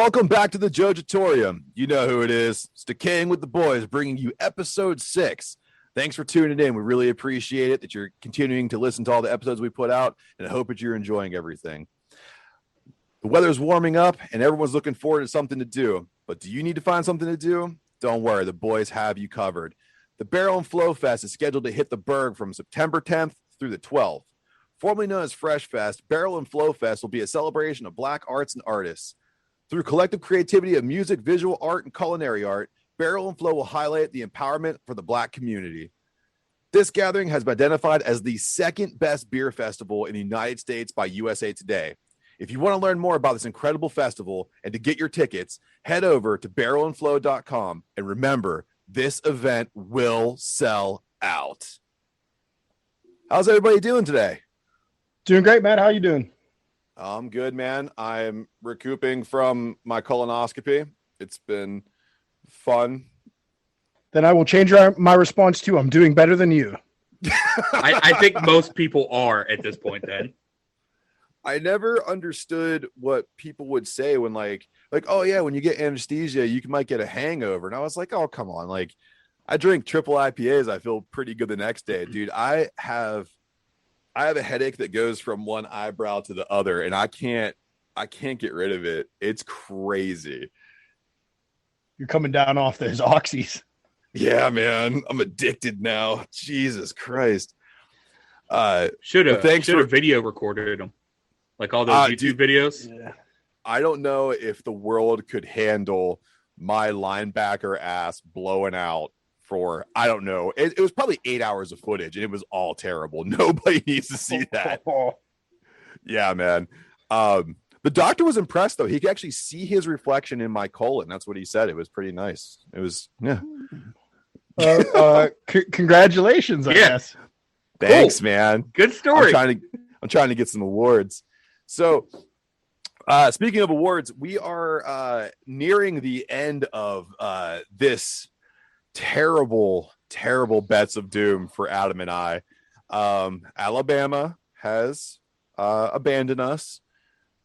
Welcome back to the Jojitorium. You know who it is. It's Decaying with the Boys, bringing you episode 6. Thanks for tuning in. We really appreciate it that you're continuing to listen to all the episodes we put out, and I hope that you're enjoying everything. The weather's warming up, and everyone's looking forward to something to do. But do you need to find something to do? Don't worry, the boys have you covered. The Barrel and Flow Fest is scheduled to hit the Berg from September 10th through the 12th. Formerly known as Fresh Fest, Barrel and Flow Fest will be a celebration of Black arts and artists. Through collective creativity of music, visual art, and culinary art, Barrel and Flow will highlight the empowerment for the Black community. This gathering has been identified as the second best beer festival in the United States by USA Today. If you want to learn more about this incredible festival and to get your tickets, head over to barrelandflow.com. And remember, this event will sell out. How's everybody doing today? Doing great, Matt. How you doing? I'm good, man. I'm recouping from my colonoscopy. It's been fun. Then I will change my response to I'm doing better than you. I think most people are at this point then. I never understood what people would say when like, oh yeah, when you get anesthesia, you might get a hangover. And I was like, oh, come on. Like, I drink triple IPAs. I feel pretty good the next day. Dude, I have a headache that goes from one eyebrow to the other, and I can't get rid of it. It's crazy. You're coming down off those oxys. Yeah, man. I'm addicted now. Jesus Christ. Should have video recorded them. Like all those YouTube videos. Yeah. I don't know if the world could handle my linebacker ass blowing out for, I don't know. It was probably 8 hours of footage, and it was all terrible. Nobody needs to see that. Yeah, man. The doctor was impressed, though. He could actually see his reflection in my colon. That's what he said. It was pretty nice. It was, yeah. Congratulations, I guess. Thanks, cool. Man. Good story. I'm trying to get some awards. So, speaking of awards, we are nearing the end of this terrible bets of doom for Adam and I. Alabama has abandoned us.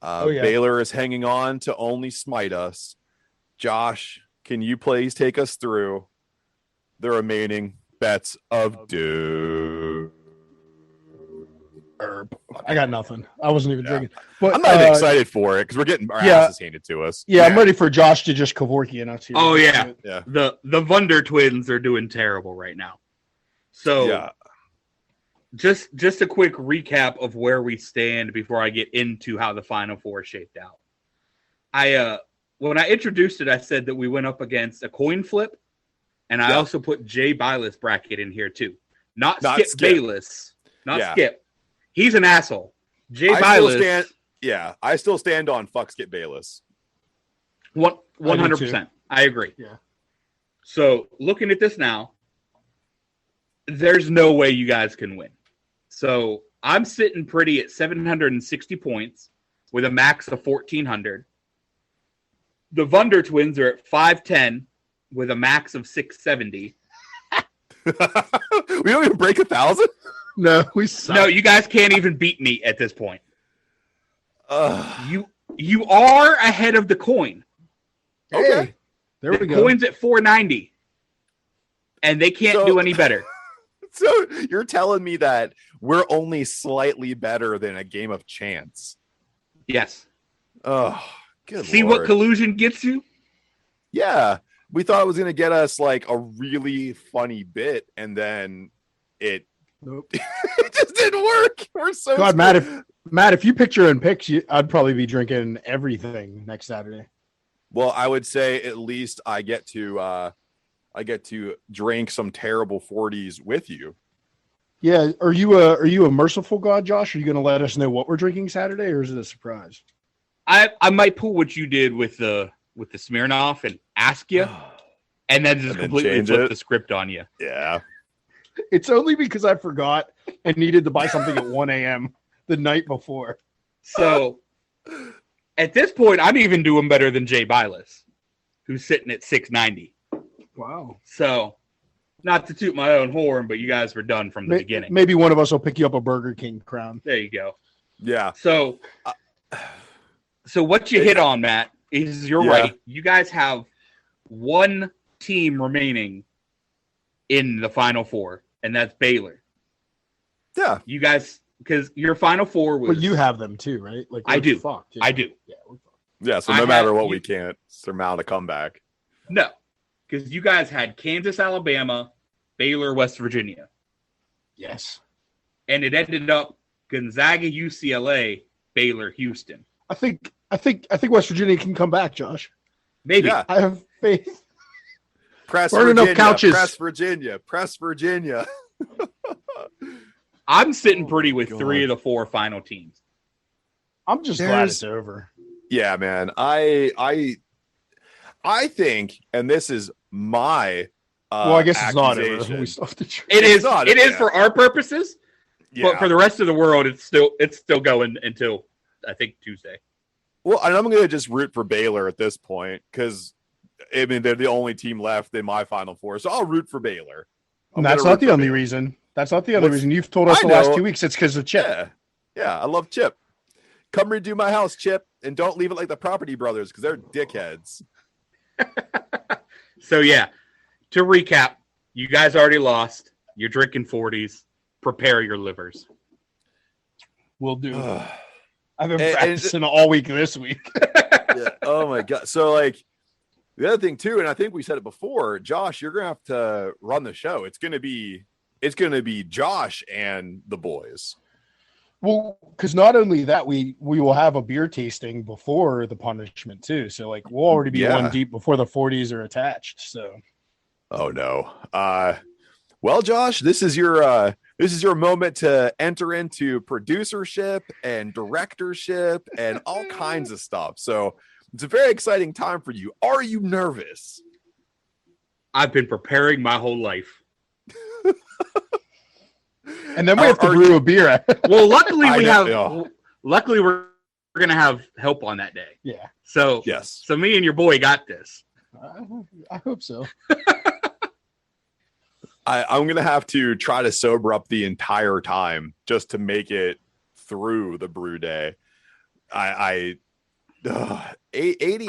Baylor is hanging on to only smite us. Josh, can you please take us through the remaining bets of doom? I got nothing. I wasn't even drinking. But I'm not excited for it because we're getting our asses handed to us. Yeah, I'm ready for Josh to just Kevorkian us here. Oh yeah. The Vunder twins are doing terrible right now. So just a quick recap of where we stand before I get into how the Final Four shaped out. When I introduced it, I said that we went up against a coin flip, and I also put Jay Bilas bracket in here too. Not Skip Bayless. Skip. He's an asshole. Jay Bilas. I still stand on fuck Skip Bayless. 100%. I agree. Yeah. So looking at this now, there's no way you guys can win. So I'm sitting pretty at 760 points with a max of 1,400. The Vunder twins are at 510 with a max of 670. We don't even break 1,000? No, we suck. No, you guys can't even beat me at this point. You are ahead of the coin. Okay. There we go. The coin's at 490. And they can't do any better. So you're telling me that we're only slightly better than a game of chance? Yes. Oh, good See Lord. what collusion gets you? Yeah. We thought it was going to get us like a really funny bit, and then it just didn't work. We're so God, Matt, if you picture and picks, I'd probably be drinking everything next Saturday. Well, I would say at least I get to drink some terrible 40s with you. Yeah, are you a merciful God, Josh? Are you going to let us know what we're drinking Saturday, or is it a surprise? I might pull what you did with the Smirnoff and ask you, and then just completely flip the script on you. Yeah. It's only because I forgot and needed to buy something at 1 a.m. the night before. So at this point, I'm even doing better than Jay Bilas, who's sitting at 690. Wow. So not to toot my own horn, but you guys were done from the beginning. Maybe one of us will pick you up a Burger King crown. There you go. Yeah. So what you hit on, Matt, you're right. You guys have one team remaining in the Final Four, and that's Baylor. Yeah. You guys, because your Final Four was... But you have them too, right? Like I do. Fucked, I do. Yeah, we're fucked. Yeah, so no matter what, we can't surmount a comeback. No, because you guys had Kansas, Alabama, Baylor, West Virginia. Yes. And it ended up Gonzaga, UCLA, Baylor, Houston. I think West Virginia can come back, Josh. Maybe. Yeah. I have faith. Press Burn Virginia. enough couches. Press Virginia. Press Virginia. I'm sitting pretty with God. 3 of the 4 final teams. I'm just glad it's over. Yeah, man. I think, and this is my well, I guess it's not over. accusation. We still have to It is not, it is yeah. for our purposes, Yeah. but for the rest of the world, it's still going until I think Tuesday. Well, and I'm going to just root for Baylor at this point because, I mean, they're the only team left in my Final Four, so I'll root for Baylor. And that's not the only reason. That's not the other reason. You've told us I the last know. 2 weeks it's because of Chip. Yeah, I love Chip. Come redo my house, Chip, and don't leave it like the Property Brothers because they're dickheads. So, yeah, to recap, you guys already lost. You're drinking 40s. Prepare your livers. We'll do. Yeah. I've been And- practicing all week this week. Oh, my God. So, like, the other thing, too, and I think we said it before, Josh, you're going to have to run the show. It's going to be Josh and the boys. Well, because not only that, we will have a beer tasting before the punishment too. So like we'll already be one deep before the 40s are attached. So oh no. Well, Josh, this is your moment to enter into producership and directorship and all kinds of stuff. So it's a very exciting time for you. Are you nervous? I've been preparing my whole life. and then we have to brew a beer. Well, luckily I luckily we're gonna have help on that day. Yeah. So yes. So me and your boy got this. I hope so. I'm going to have to try to sober up the entire time just to make it through the brew day. 80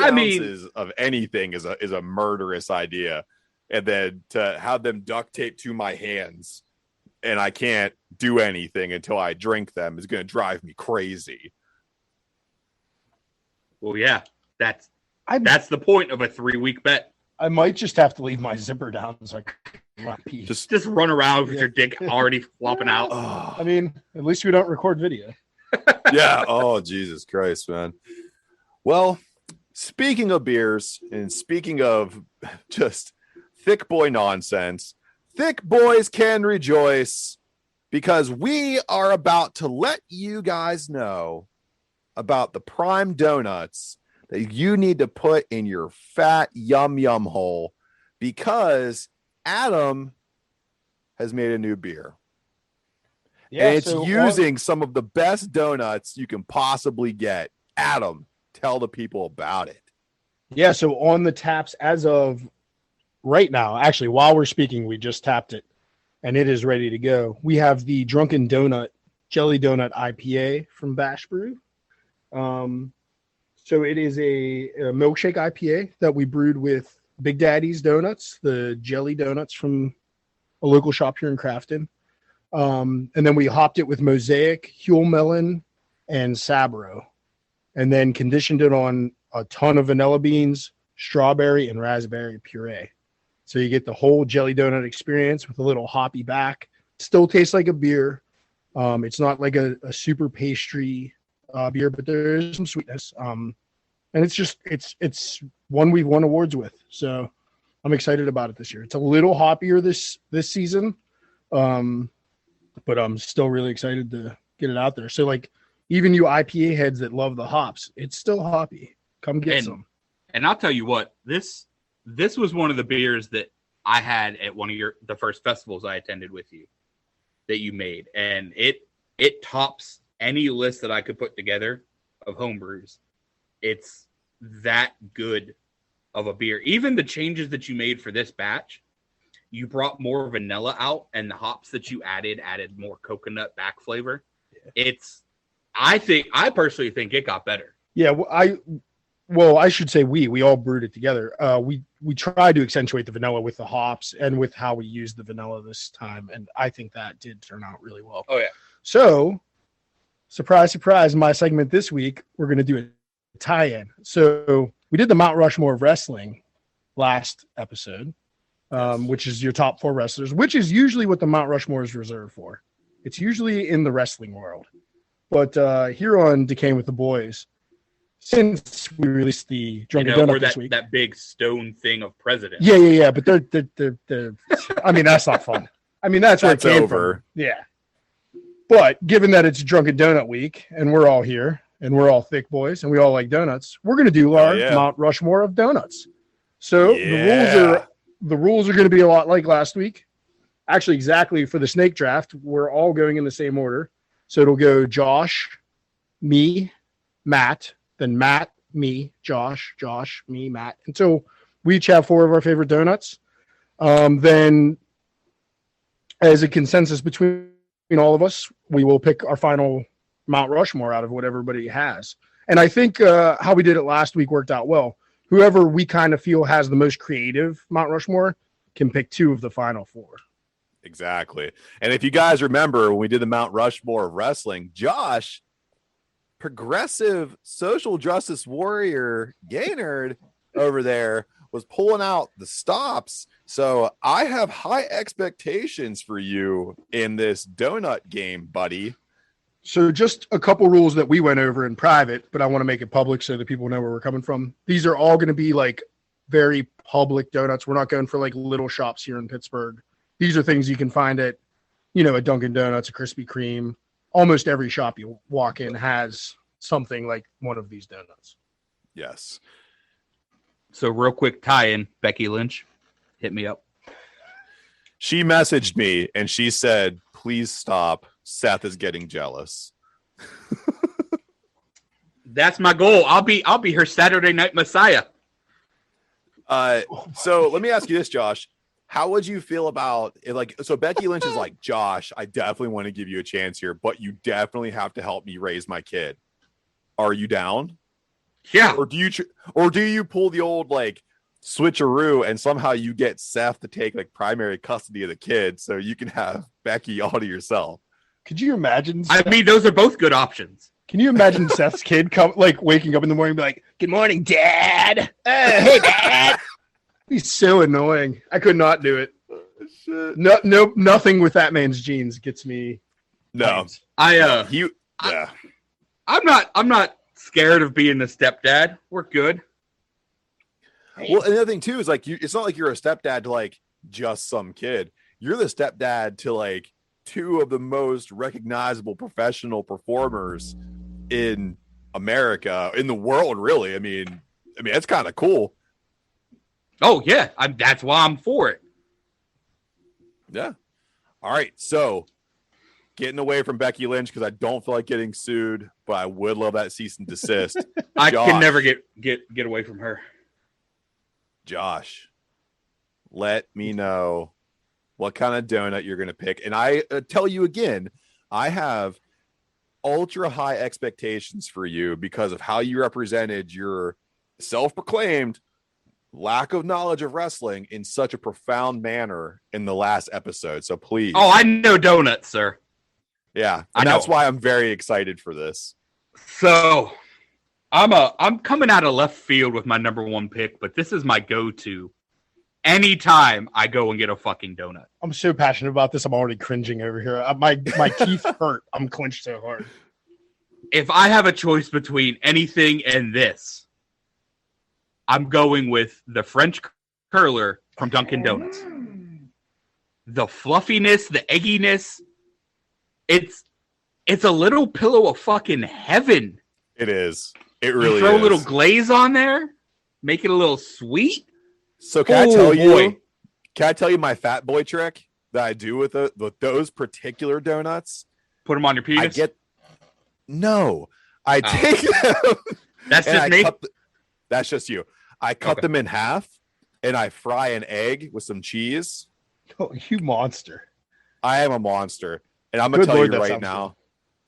ounces of anything is a murderous idea. And then to have them duct tape to my hands and I can't do anything until I drink them is going to drive me crazy. Well, yeah, that's the point of a 3-week bet. I might just have to leave my zipper down so I can pee. Just run around with your dick already flopping out. I mean, at least we don't record video. Yeah. Oh, Jesus Christ, man. Well, speaking of beers and speaking of just thick boy nonsense, thick boys can rejoice because we are about to let you guys know about the prime donuts that you need to put in your fat yum yum hole because Adam has made a new beer. Yeah, and it's using some of the best donuts you can possibly get. Adam, tell the people about it. Yeah, so on the taps as of right now, actually, while we're speaking, we just tapped it and it is ready to go. We have the Drunken Donut Jelly Donut IPA from Bash Brew. So it is a milkshake IPA that we brewed with Big Daddy's Donuts, the jelly donuts from a local shop here in Crafton. And then we hopped it with Mosaic, Huel Melon, and Sabro. And then conditioned it on a ton of vanilla beans, strawberry, and raspberry puree. So you get the whole jelly donut experience with a little hoppy back. Still tastes like a beer. It's not like a super pastry beer, but there is some sweetness. And it's one we've won awards with. So I'm excited about it this year. It's a little hoppier this season. But I'm still really excited to get it out there. So like even you IPA heads that love the hops, it's still hoppy. Come get some. And I'll tell you what, this was one of the beers that I had at one of the first festivals I attended with you that you made. And it tops any list that I could put together of home brews. It's that good of a beer. Even the changes that you made for this batch, you brought more vanilla out and the hops that you added more coconut back flavor. Yeah. I personally think it got better. Yeah, well, I should say we all brewed it together. We tried to accentuate the vanilla with the hops and with how we used the vanilla this time, and I think that did turn out really well. Oh yeah. So, surprise, surprise! In my segment this week, we're going to do a tie-in. So we did the Mount Rushmore of wrestling last episode, which is your top 4 wrestlers, which is usually what the Mount Rushmore is reserved for. It's usually in the wrestling world, but here on Decaying with the Boys, since we released the Drunken Donut this week, that big stone thing of president. Yeah. But they're I mean, that's not fun. I mean, that's where it came from. Yeah. But given that it's Drunken Donut week and we're all here and we're all thick boys and we all like donuts, we're going to do our Mount Rushmore of donuts. So the rules are going to be a lot like last week. Actually, exactly for the snake draft, we're all going in the same order. So it'll go Josh, me, Matt, then Matt, me, Josh, me, Matt, until we each have 4 of our favorite donuts. Then as a consensus between all of us, we will pick our final Mount Rushmore out of what everybody has. And I think how we did it last week worked out well. Whoever we kind of feel has the most creative Mount Rushmore can pick 2 of the final 4. Exactly. And if you guys remember when we did the Mount Rushmore of wrestling, Josh, progressive social justice warrior gay nerd over there, was pulling out the stops. So I have high expectations for you in this donut game, buddy. So just a couple rules that we went over in private, but I want to make it public so that people know where we're coming from. These are all going to be like very public donuts. We're not going for like little shops here in Pittsburgh. These are things you can find at, a Dunkin' Donuts, a Krispy Kreme. Almost every shop you walk in has something like one of these donuts. Yes. So real quick tie-in, Becky Lynch, hit me up. She messaged me and she said, please stop. Seth is getting jealous. That's my goal. I'll be her Saturday Night Messiah. So let me ask you this, Josh. How would you feel about it? So Becky Lynch is like, Josh, I definitely want to give you a chance here, but you definitely have to help me raise my kid. Are you down? Yeah. Or do you pull the old switcheroo and somehow you get Seth to take primary custody of the kid so you can have Becky all to yourself? Could you imagine? I mean, those are both good options. Can you imagine Seth's kid waking up in the morning and be like, "Good morning, Dad. Hey, Dad." He's so annoying. I could not do it. No, nothing with that man's genes gets me. No, I'm not scared of being the stepdad. We're good. Well, another thing too is it's not like you're a stepdad to just some kid. You're the stepdad to 2 of the most recognizable professional performers in America, in the world, really. I mean, it's kind of cool. Oh yeah, that's why I'm for it. Yeah. All right. So getting away from Becky Lynch because I don't feel like getting sued, but I would love that cease and desist. I can never get away from her. Josh, let me know what kind of donut you're going to pick. And I tell you again, I have ultra high expectations for you because of how you represented your self-proclaimed lack of knowledge of wrestling in such a profound manner in the last episode. So please. Oh, I know donuts, sir. Yeah. And that's why I'm very excited for this. So I'm coming out of left field with my number 1 pick, but this is my go-to anytime I go and get a fucking donut. I'm so passionate about this. I'm already cringing over here. My teeth hurt. I'm clenched so hard. If I have a choice between anything and this, I'm going with the French curler from Dunkin' Donuts. The fluffiness, the egginess. It's a little pillow of fucking heaven. It is. It really is. Throw a little glaze on there, make it a little sweet. So can I tell you my fat boy trick that I do with those particular donuts? Put them on your penis? Take them. That's just me? That's just you. I cut them in half and I fry an egg with some cheese. Oh, you monster. I am a monster. And I'm going to tell you right now,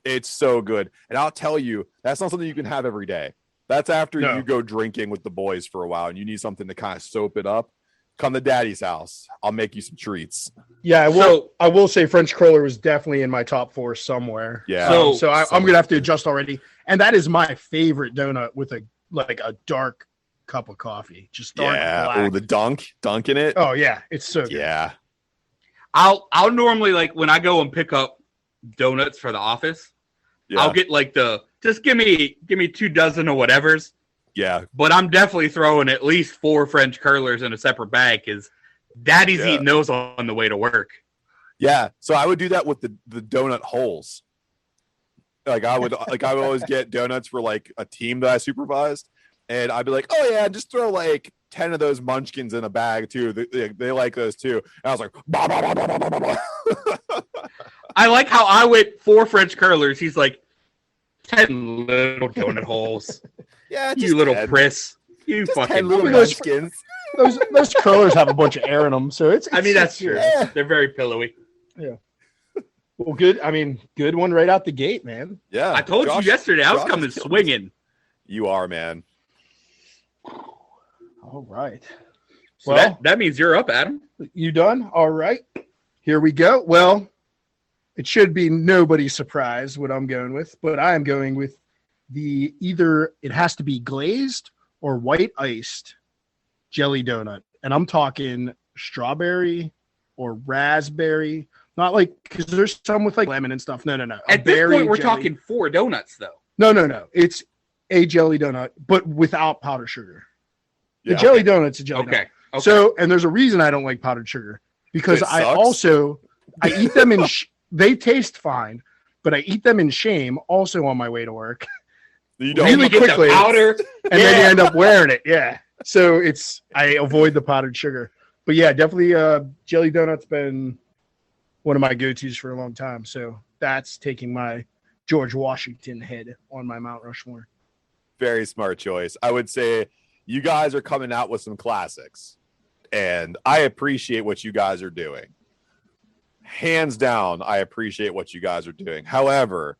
it's so good. And I'll tell you, that's not something you can have every day. That's after No. you go drinking with the boys for a while and you need something to kind of soap it up. Come to Daddy's house. I'll make you some treats. Yeah, So- I will say French curler was definitely in my top 4 somewhere. Yeah. So I'm gonna have to adjust already. And that is my favorite donut with a dark cup of coffee, just dark black. Oh, the dunk in it. Oh yeah, it's so good. Yeah. I'll normally, like, when I go and pick up donuts for the office, Yeah. I'll get like just give me 2 dozen or whatever's. Yeah. But I'm definitely throwing at least 4 French curlers in a separate bag because Daddy's eating those on the way to work. Yeah. So I would do that with the donut holes. Like I would always get donuts for like a team that I supervised, and I'd be like, oh yeah, just throw like 10 of those munchkins in a bag too. They like those too. And I was like, bah, bah, bah, bah, bah, bah, bah. I like how I went 4 French curlers. He's like 10 little donut holes. Yeah, just You little 10. priss. You Just fucking 10 little I mean, those- munchkins. Those curlers have a bunch of air in them, so it's I mean, that's true. Yeah. They're very pillowy. well, good. I mean, good one right out the gate, man. Yeah. I told Josh- you yesterday I was Josh coming is killing us. swinging. You are, man. All right. So Well, that means you're up, Adam. you done? All right. Here we go. Well, it should be nobody's surprise what I'm going with, but I am going with it has to be glazed or white iced jelly donut. And I'm talking strawberry or raspberry. Not like, because there's some with like lemon and stuff. No. At this point, we're talking 4 donuts, though. No. It's a jelly donut, but without powdered sugar. The Yeah. jelly donut's a jelly donut. Okay. So, and there's a reason I don't like powdered sugar because It I sucks? eat them in, they taste fine, but I eat them in shame also on my way to work. You don't. Really You get quickly. the powder. And then you end up wearing it. Yeah. So I avoid the powdered sugar, but yeah, definitely jelly donut's been one of my go-tos for a long time. So that's taking my George Washington head on my Mount Rushmore. Very smart choice. I would say you guys are coming out with some classics, and I appreciate what you guys are doing. Hands down, I appreciate what you guys are doing. However,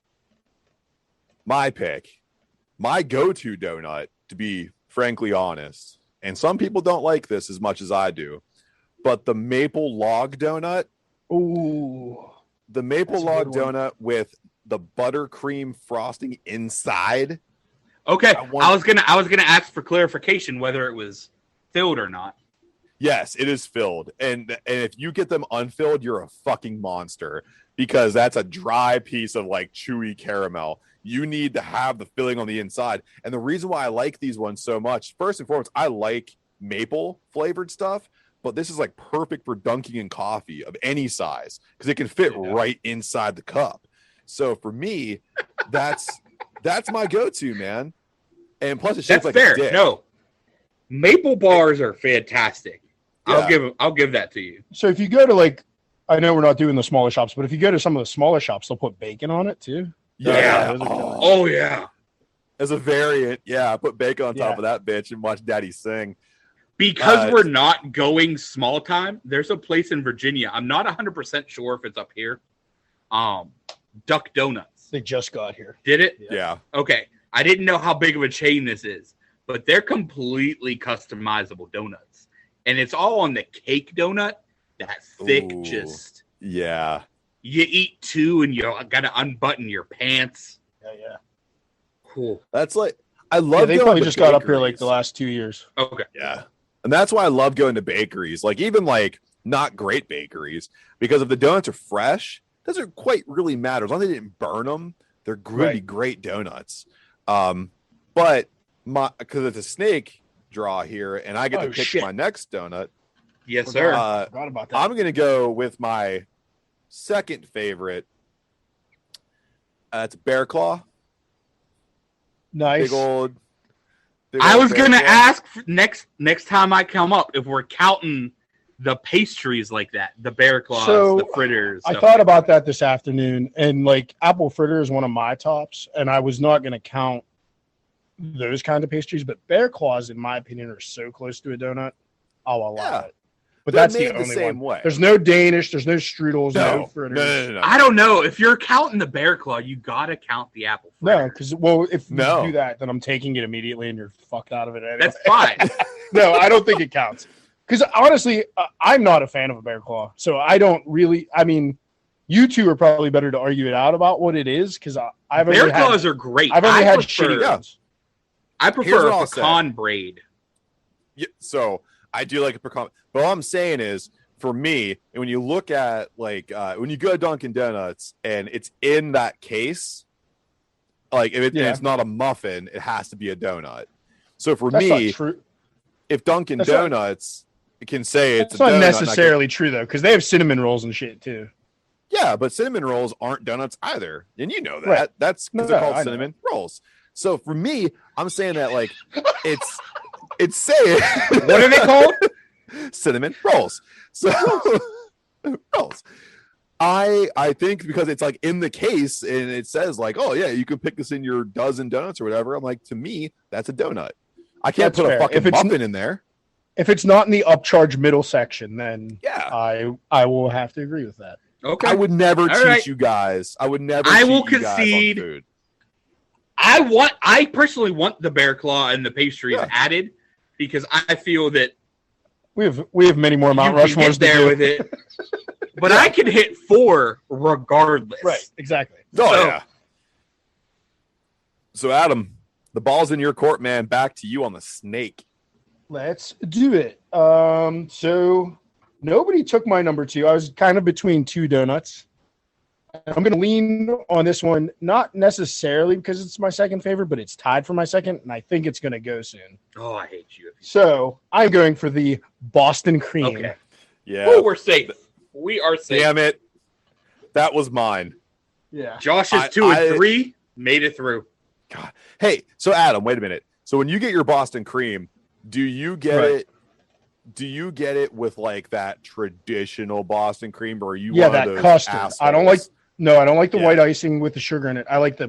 my pick, my go-to donut, to be frankly honest, and some people don't like this as much as I do, but the maple log donut, Ooh. the maple That's a log good one. donut with the buttercream frosting inside. Okay. I want- I was gonna ask for clarification whether it was filled or not. Yes, it is filled. And if you get them unfilled, you're a fucking monster because that's a dry piece of like chewy caramel. You need to have the filling on the inside. And the reason why I like these ones so much, first and foremost, I like maple flavored stuff, but this is like perfect for dunking in coffee of any size because it can fit right inside the cup. So for me, that's my go-to, man. And plus it's shaped That's like fair. a dick. No. Maple bars are fantastic. Yeah. I'll give that to you. So if you go to like, I know we're not doing the smaller shops, but if you go to some of the smaller shops, they'll put bacon on it too. Yeah. those are killer. Oh yeah. As a variant, yeah, put bacon on top Yeah. of that bitch and watch Daddy sing. Because we're not going small time, there's a place in Virginia. I'm not 100% sure if it's up here. Duck Donuts. They just got here. Did it? Yeah. Okay. I didn't know how big of a chain this is, but they're completely customizable donuts. And it's all on the cake donut. That thick, Ooh. just Yeah. you eat 2 and you gotta unbutton your pants. Yeah. Cool. That's like I love they going probably to just got up here like bakeries. the last 2 years. Okay. Yeah. And that's why I love going to bakeries, like even like not great bakeries, because if the donuts are fresh, it doesn't quite really matter. As long as they didn't burn them, they're going to be Right. great donuts. But because it's a snake draw here and I get to Oh, pick shit. my next donut, Yes, sir. Forgot about that. I'm going to go with my second favorite. It's Bear Claw. Nice. Big old I was Bear gonna Claw. ask next time I come up if we're counting the pastries like that, the bear claws, So, the fritters. I stuff thought like about that this afternoon, and like apple fritter is one of my tops, and I was not going to count those kind of pastries, but bear claws, in my opinion, are so close to a donut. I'll allow Yeah. it. but They're that's the made only same one. way. There's no Danish. There's no strudels. No. Fritters. No. I don't know. If you're counting the bear claw, you gotta count the apple fritter. No, because if you do that, then I'm taking it immediately, and you're fucked out of it. Anyway. That's fine. No, I don't think it counts. Because honestly, I'm not a fan of a bear claw, so I don't really. I mean, you two are probably better to argue it out about what it is. Because bear claws are great. I've only had shitty ones. I prefer a pecan braid. Yeah, so I do like a pecan. But all I'm saying is, for me, and when you look at like when you go to Dunkin' Donuts and it's in that case, like if it's not a muffin, it has to be a donut. So for me, if Dunkin' Donuts can say it's a donut, not necessarily true though, because they have cinnamon rolls and shit too. Yeah, but cinnamon rolls aren't donuts either, and you know that. Right. That's because they're called cinnamon rolls. So for me, I'm saying that like it's saying what are they called? Cinnamon rolls. So rolls. I think because it's like in the case and it says like, oh yeah, you can pick this in your dozen donuts or whatever. I'm like, to me, that's a donut. I can't put a fucking muffin in there. If it's not in the upcharge middle section, then yeah, I will have to agree with that. Okay. I would never teach you guys. I would never. I will concede. I personally want the bear claw and the pastries added because I feel that we have many more Mount Rushmores there with it. But I can hit 4 regardless. Right, exactly. Yeah. So Adam, the ball's in your court, man. Back to you on the snake. Let's do it. So nobody took my number 2. I was kind of between 2 donuts. I'm going to lean on this one, not necessarily because it's my second favorite, but it's tied for my second, and I think it's going to go soon. Oh, I hate you. So I'm going for the Boston cream. Okay. Yeah. Oh, we're safe. We are safe. Damn it. That was mine. Yeah. Josh is 2 and 3. Made it through. God. Hey, so Adam, wait a minute. So when you get your Boston cream, do you get it? Do you get it with like that traditional Boston cream, or are you one that of those custard? assholes? I don't like the white icing with the sugar in it. I like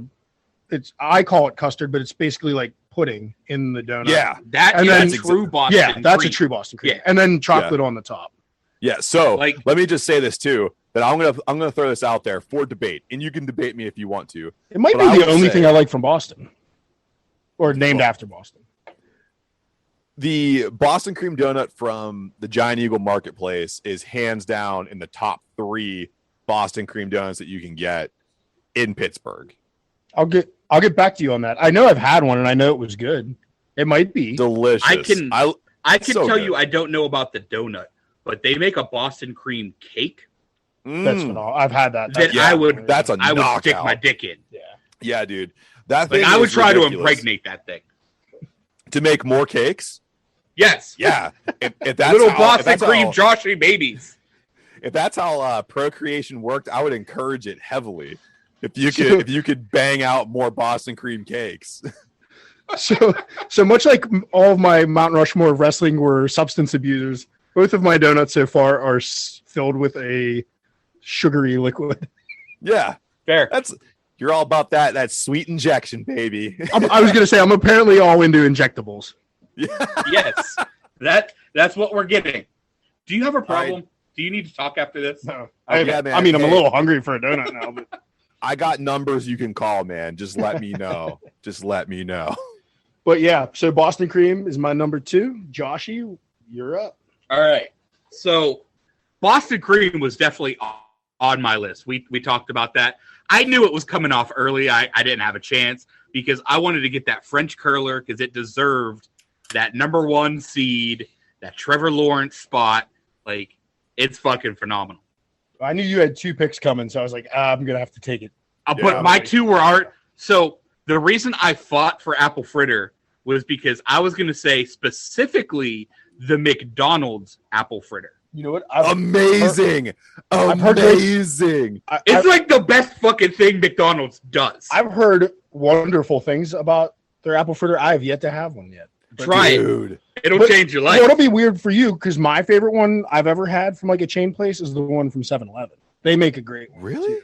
I call it custard, but it's basically like pudding in the donut. Yeah, that's true Boston. Yeah, that's cream. a true Boston cream. Yeah. And then chocolate on the top. Yeah. So let me just say this too. That I'm gonna throw this out there for debate, and you can debate me if you want to. It might be the only thing I like from Boston, or named after Boston. The Boston cream donut from the Giant Eagle Marketplace is hands down in the top 3 Boston cream donuts that you can get in Pittsburgh. I'll get back to you on that. I know I've had one and I know it was good. It might be delicious. I can tell you I don't know about the donut, but they make a Boston cream cake. That's phenomenal. I've had that. I would stick my dick in. Yeah, dude. That thing I would try to impregnate that thing. To make more cakes? Yes. Yeah. If that's little Boston cream Joshy babies. If that's how procreation worked, I would encourage it heavily. If you could bang out more Boston cream cakes. So much like all of my Mount Rushmore of wrestling were substance abusers, both of my donuts so far are filled with a sugary liquid. Yeah. Fair. You're all about that sweet injection, baby. I was going to say, I'm apparently all into injectables. Yes. That's what we're getting. Do you have a problem? Do you need to talk after this? No. I'm a little hungry for a donut now. But I got numbers you can call, man. Just let me know. But yeah, so Boston cream is my number 2. Joshy, you're up. All right. So Boston cream was definitely on my list. We talked about that. I knew it was coming off early. I didn't have a chance because I wanted to get that French curler because it deserved that number 1 seed, that Trevor Lawrence spot. Like, it's fucking phenomenal. I knew you had 2 picks coming, so I was like, I'm going to have to take it. But my 2 were art. So the reason I fought for apple fritter was because I was going to say specifically the McDonald's apple fritter. You know what? Amazing. It's like the best fucking thing McDonald's does. I've heard wonderful things about their apple fritter. I have yet to have one yet. Try it. It'll change your life. It'll be weird for you because my favorite one I've ever had from like a chain place is the one from 7-Eleven. They make a great one. Really? Too.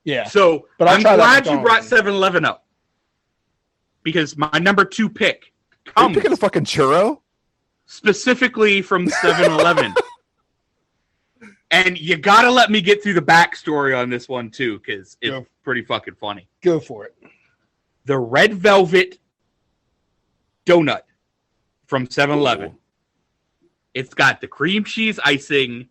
Yeah. So I'm glad you brought 7-Eleven up because my number 2 pick comes. Are you picking a fucking churro? Specifically from 7-Eleven. And you got to let me get through the backstory on this one, too, because it's pretty fucking funny. Go for it. The red velvet donut from 7-Eleven. It's got the cream cheese icing,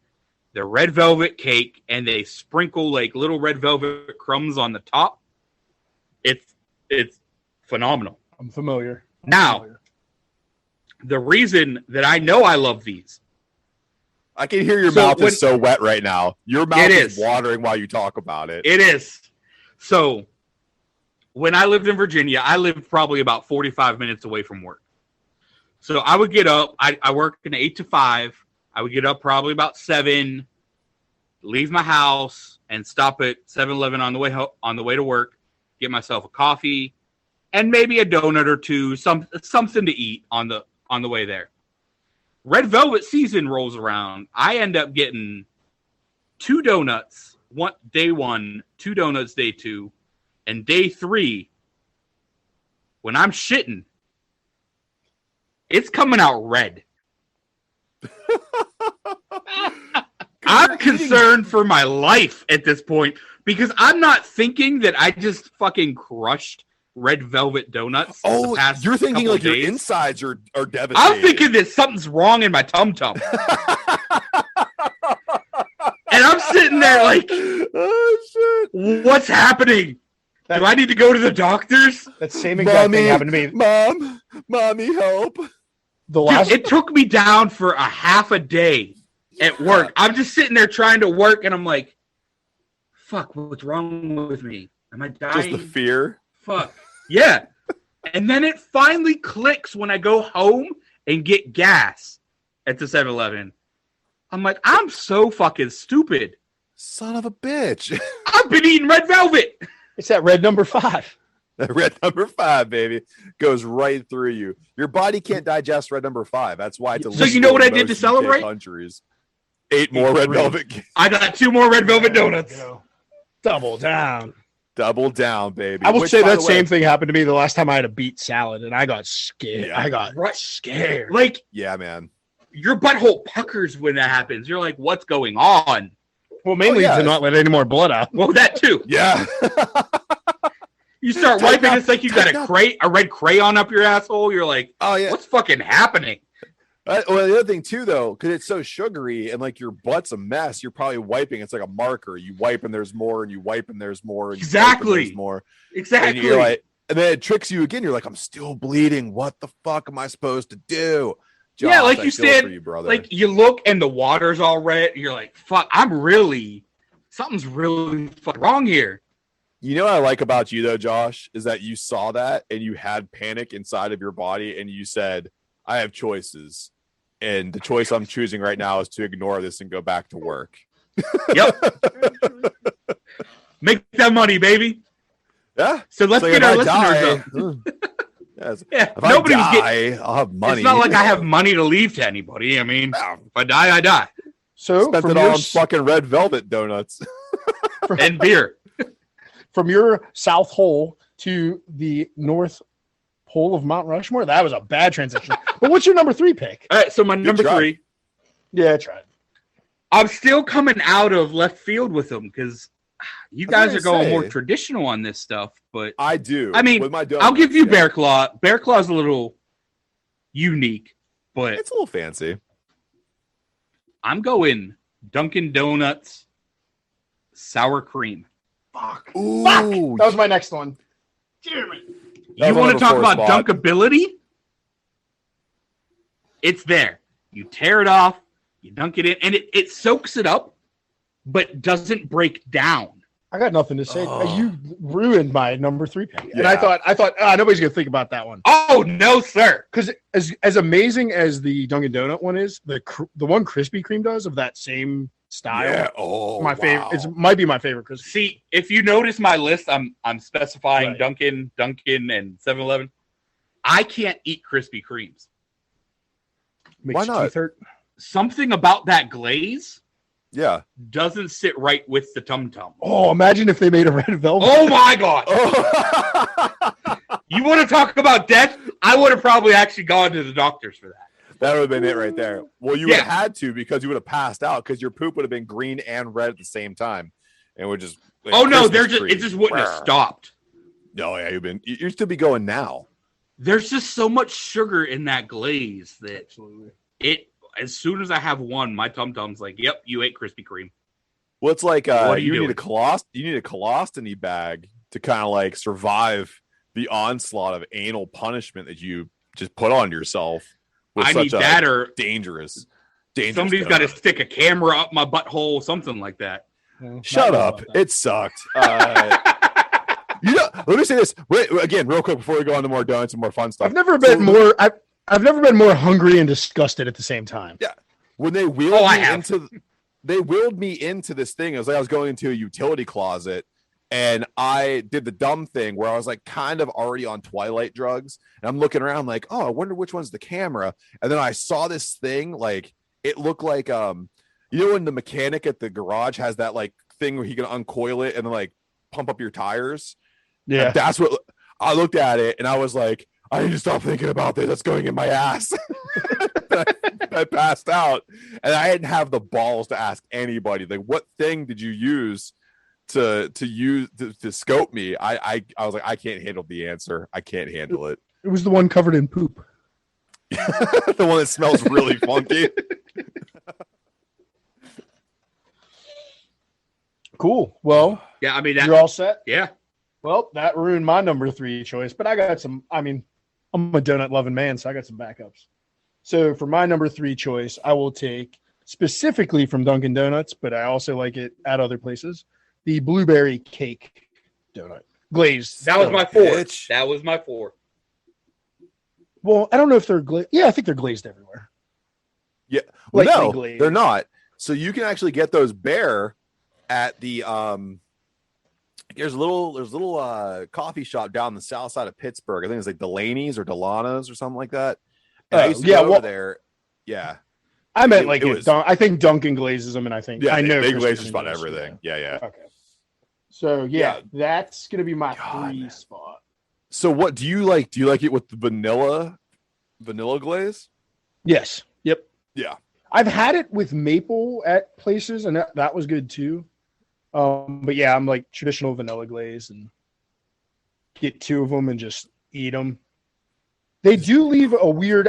the red velvet cake, and they sprinkle like little red velvet crumbs on the top. It's phenomenal. I'm familiar. The reason that I know I love these. I can hear your mouth is so wet right now. Your mouth is watering while you talk about it. It is. So when I lived in Virginia, I lived probably about 45 minutes away from work. So I would get up. I work an 8 to 5. I would get up probably about 7, leave my house, and stop at 7-Eleven on the way to work, get myself a coffee, and maybe a donut or two, something to eat on the way there. Red Velvet season rolls around. I end up getting 2 donuts day 1, 2 donuts day 2, and day 3, when I'm shitting, it's coming out red. I'm concerned for my life at this point because I'm not thinking that I just fucking crushed red velvet donuts. Oh, you're thinking like days. Your insides are devastated. I'm thinking that something's wrong in my tum-tum. And I'm sitting there like, oh, shit. What's happening? Do I need to go to the doctors? That same exact thing happened to me. Mommy, help. It took me down for a half a day at work. I'm just sitting there trying to work, and I'm like, fuck, what's wrong with me? Am I dying? Just the fear? Fuck. Yeah. And then it finally clicks when I go home and get gas at the 7-Eleven. I'm like, I'm so fucking stupid. Son of a bitch. I've been eating red velvet. It's that red number 5. That red number 5, baby, goes right through you. Your body can't digest red number 5. That's why it's illegal. So you know what I did to celebrate? Countries. 8 more red velvet. I got 2 more red velvet donuts. Double down. Double down, baby. I will say that same thing happened to me the last time I had a beet salad, and I got scared. Yeah. I got scared. Like, yeah, man. Your butthole puckers when that happens. You're like, what's going on? Well, mainly to not let any more blood out. Well, that too. Yeah. You start wiping, it's like you got a red crayon up your asshole. You're like, oh yeah, what's fucking happening? Well, the other thing too, though, because it's so sugary and like your butt's a mess, you're probably wiping. It's like a marker. You wipe and there's more, and you wipe and there's more. And exactly. There's more. Exactly. And you're like, and then it tricks you again. You're like, I'm still bleeding. What the fuck am I supposed to do? Josh, yeah, like you said, like you look and the water's all red. You're like, fuck, something's really fucking wrong here. You know what I like about you though, Josh, is that you saw that and you had panic inside of your body and you said, I have choices. And the choice I'm choosing right now is to ignore this and go back to work. Yep. Make that money, baby. Yeah. So let's get our listeners up. Yes. Yeah. If nobody was getting. I'll have money. It's not like I have money to leave to anybody. I mean, if I die, I die. So spent it all on fucking red velvet donuts and beer. From your South Hole to the North Pole of Mount Rushmore, that was a bad transition. But what's your number 3 pick? All right, so my number 3. Yeah, I tried. I'm still coming out of left field with them because you guys are going more traditional on this stuff. But I do. I mean, with my donuts, I'll give you Bear Claw. Bear Claw's a little unique, but it's a little fancy. I'm going Dunkin' Donuts sour cream. Fuck. That was my next one. Jeremy. You want to talk about dunkability? It's there. You tear it off, you dunk it in, and it soaks it up, but doesn't break down. I got nothing to say. You ruined my number 3 pick. Yeah. And I thought nobody's going to think about that one. Oh, no, sir. Because as amazing as the Dunkin' Donut one is, the one Krispy Kreme does of that same style. Yeah. Oh, my favorite. It might be my favorite. Krispy. See, if you notice my list, I'm specifying right. Dunkin', and 7-Eleven. I can't eat Krispy Kremes. Why not? Something about that glaze. Yeah. Doesn't sit right with the tum-tum. Oh, imagine if they made a red velvet. Oh, my God. Oh. You want to talk about death? I would have probably actually gone to the doctors for that. That would have been it right there. Well, you would have had to because you would have passed out because your poop would have been green and red at the same time. And it would just it just wouldn't have stopped. No, yeah, you'd still be going now. There's just so much sugar in that glaze that as soon as I have one, my tum-tum's like, yep, you ate Krispy Kreme. Well, it's like you need a colostomy bag to kind of like survive the onslaught of anal punishment that you just put on yourself. I need that or dangerous. Somebody's got to stick a camera up my butthole, something like that. Shut up! It sucked. Let me say this again, real quick, before we go on to more donuts and more fun stuff. I've never been more hungry and disgusted at the same time. Yeah, when they wheeled me into this thing, it was like I was going into a utility closet, and I did the dumb thing where I was like kind of already on Twilight drugs, and I'm looking around like, oh, I wonder which one's the camera, and then I saw this thing like it looked like when the mechanic at the garage has that like thing where he can uncoil it and then like pump up your tires. Yeah, and that's what I looked at it, and I was like, I need to stop thinking about this. That's going in my ass. I passed out, and I didn't have the balls to ask anybody, like, what thing did you use to scope me? I was like, I can't handle the answer. I can't handle it. It was the one covered in poop. The one that smells really funky. Cool. Well, yeah, I mean, you're all set? Yeah. Well, that ruined my number 3 choice, but I got some. I mean, I'm a donut loving man, so I got some backups. So for my number 3 choice, I will take specifically from Dunkin' Donuts, but I also like it at other places, the blueberry cake donut glazed. That was my 4. That was my 4. Well, I don't know if they're glazed. Yeah, I think they're glazed everywhere. Yeah, well, no, glazed. They're not. So you can actually get those bare at the there's a little coffee shop down the south side of Pittsburgh. I think it's like Delaney's or Delano's or something like that. And I used to go over there. Yeah. I meant I think Dunkin' glazes them, and I think I know they glaze just about everything. Yeah. Okay. So that's gonna be my 3 spot. So what do you like? Do you like it with the vanilla glaze? Yes. Yep. Yeah. I've had it with maple at places, and that was good too. But yeah, I'm like traditional vanilla glaze and get 2 of them and just eat them. They do leave a weird.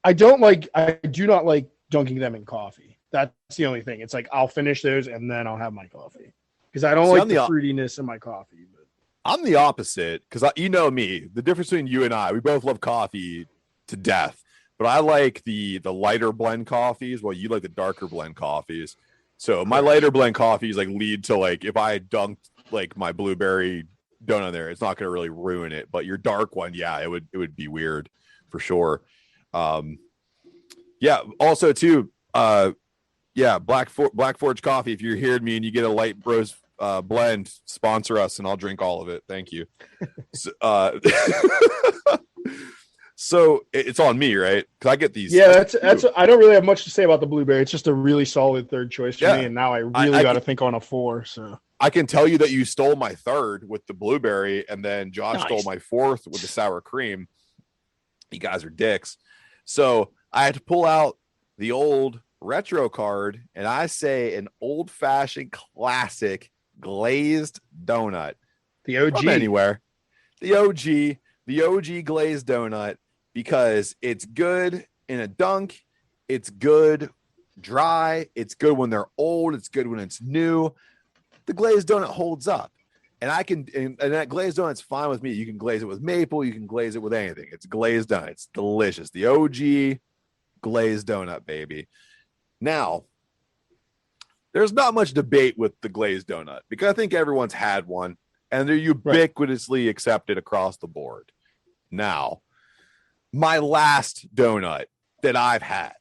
I do not like dunking them in coffee. That's the only thing. It's like I'll finish those and then I'll have my coffee because I don't like the fruitiness in my coffee. But I'm the opposite because you know me. The difference between you and I, we both love coffee to death. But I like the lighter blend coffees, while you like the darker blend coffees. So my lighter blend coffees like lead to like if I dunked like my blueberry donut there, it's not going to really ruin it. But your dark one, yeah, it would be weird for sure. Yeah. Also too, Black Forge Coffee. If you're hearing me and you get a light rose blend, sponsor us and I'll drink all of it. Thank you. So it's on me, right? Because I get these. Yeah, that's. I don't really have much to say about the blueberry. It's just a really solid 3rd choice for me, and now I really got to think on a 4. So I can tell you that you stole my 3rd with the blueberry, and then Josh stole my 4th with the sour cream. You guys are dicks. So I had to pull out the old retro card, and I say an old-fashioned classic glazed donut. The OG. From anywhere. The OG glazed donut. Because it's good in a dunk, it's good dry, it's good when they're old, it's good when it's new. The glazed donut holds up, and that glazed donut's fine with me. You can glaze it with maple, you can glaze it with anything. It's glazed donut, it's delicious. The OG glazed donut, baby. Now, there's not much debate with the glazed donut because I think everyone's had one, and they're ubiquitously accepted across the board. Now, my last donut that I've had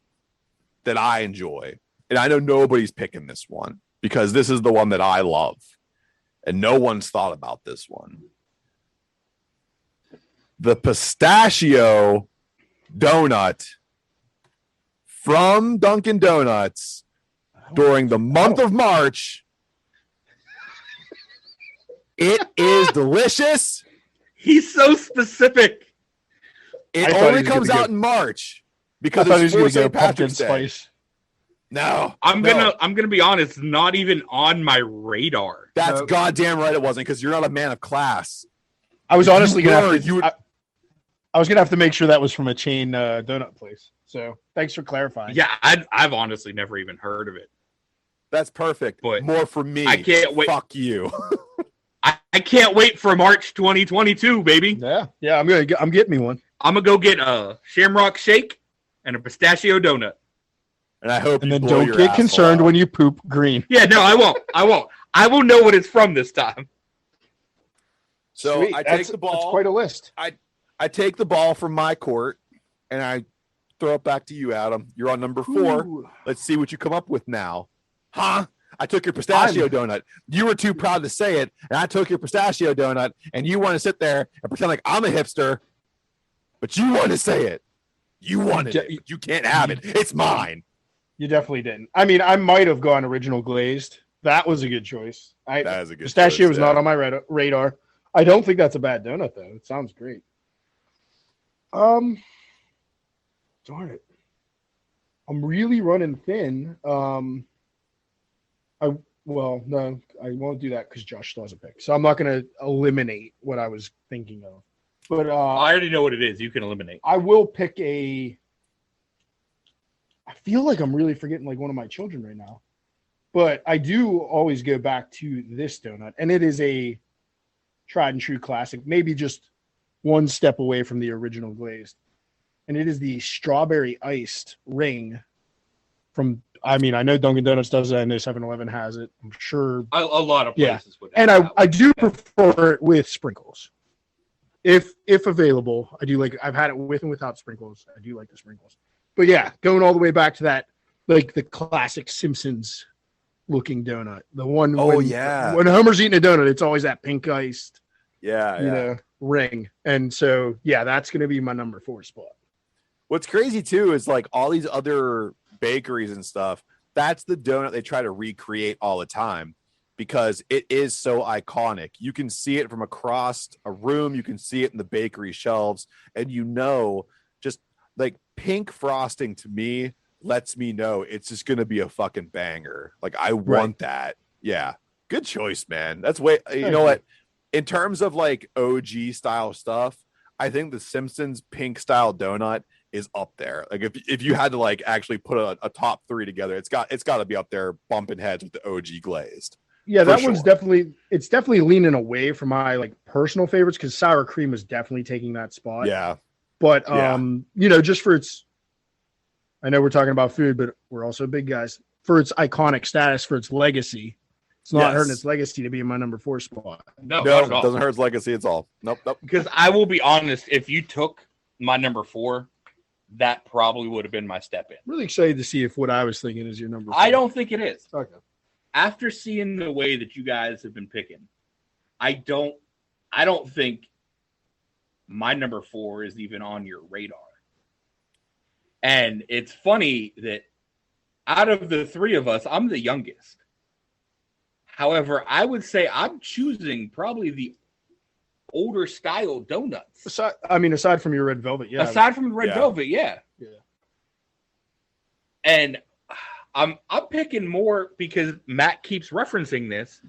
that I enjoy, and I know nobody's picking this one because this is the one that I love, and no one's thought about this one. The pistachio donut from Dunkin' Donuts during the month of March. It is delicious. He's so specific. It only comes out in March. because I thought he was it's going for to go St. pumpkin Patrick's Day. spice. No, I'm gonna be honest, not even on my radar. That's No. goddamn right. It wasn't because you're not a man of class. I was If honestly you going to were, have to. you would- I was going to have to make sure that was from a chain donut place. So thanks for clarifying. Yeah, I've honestly never even heard of it. That's perfect. But more for me. I can't wait. Fuck you. I can't wait for March 2022, baby. Yeah. I'm getting me one. I'm gonna go get a shamrock shake and a pistachio donut. And I hope. And you then blow don't your get asshole concerned out. when you poop green. Yeah, no, I won't. I will know what it's from this time. So Sweet. I take That's the ball. That's quite a list. I take the ball from my court, and I throw it back to you, Adam. You're on number 4. Ooh. Let's see what you come up with now. Huh? I took your pistachio donut. You were too proud to say it, and I took your pistachio donut, and you want to sit there and pretend like I'm a hipster, but you want to say it. You wanted it. But you can't have it. It's mine. You definitely didn't. I mean, I might have gone original glazed. That was a good choice. That is a good pistachio choice, was yeah. not on my radar. I don't think that's a bad donut though. It sounds great. Darn it. I'm really running thin. No, I won't do that because Josh still has a pick. So I'm not going to eliminate what I was thinking of. But I already know what it is. You can eliminate. I will pick I feel like I'm really forgetting like one of my children right now. But I do always go back to this donut, and it is a tried and true classic, maybe just one step away from the original glazed. And it is the strawberry iced ring from, I mean, I know Dunkin' Donuts does it. I know 7-Eleven has it. I'm sure. A lot of Yeah. places would. And have that I one. do prefer it with sprinkles. If available, I do like, I've had it with and without sprinkles. I do like the sprinkles. But yeah, going all the way back to that, like the classic Simpsons looking donut. The one when Homer's eating a donut, it's always that pink iced ring. And so yeah, that's gonna be my number 4 spot. What's crazy too is like all these other bakeries and stuff, that's the donut they try to recreate all the time because it is so iconic. You can see it from across a room, you can see it in the bakery shelves, and just like pink frosting to me lets me know it's just gonna be a fucking banger. Like I want that. Yeah, good choice, man. That's way. You know what? In terms of like OG style stuff, I think the Simpsons pink style donut is up there. Like if you had to like actually put a top 3 together, it's got to be up there bumping heads with the OG glazed. Yeah, that one's definitely leaning away from my like personal favorites because sour cream is definitely taking that spot. Yeah, but just for its. I know we're talking about food, but we're also big guys. For its iconic status, for its legacy, it's not hurting its legacy to be in my number 4 spot. No, it doesn't hurt its legacy at all. Nope. Because I will be honest, if you took my number 4, that probably would have been my step in. Really excited to see if what I was thinking is your number 4. I don't think it is. Okay. After seeing the way that you guys have been picking, I don't think my number 4 is even on your radar. And it's funny that out of the 3 of us, I'm the youngest. However, I would say I'm choosing probably the older style donuts. Aside from your red velvet, yeah. Aside from the red velvet, yeah. Yeah. And I'm picking more because Matt keeps referencing this,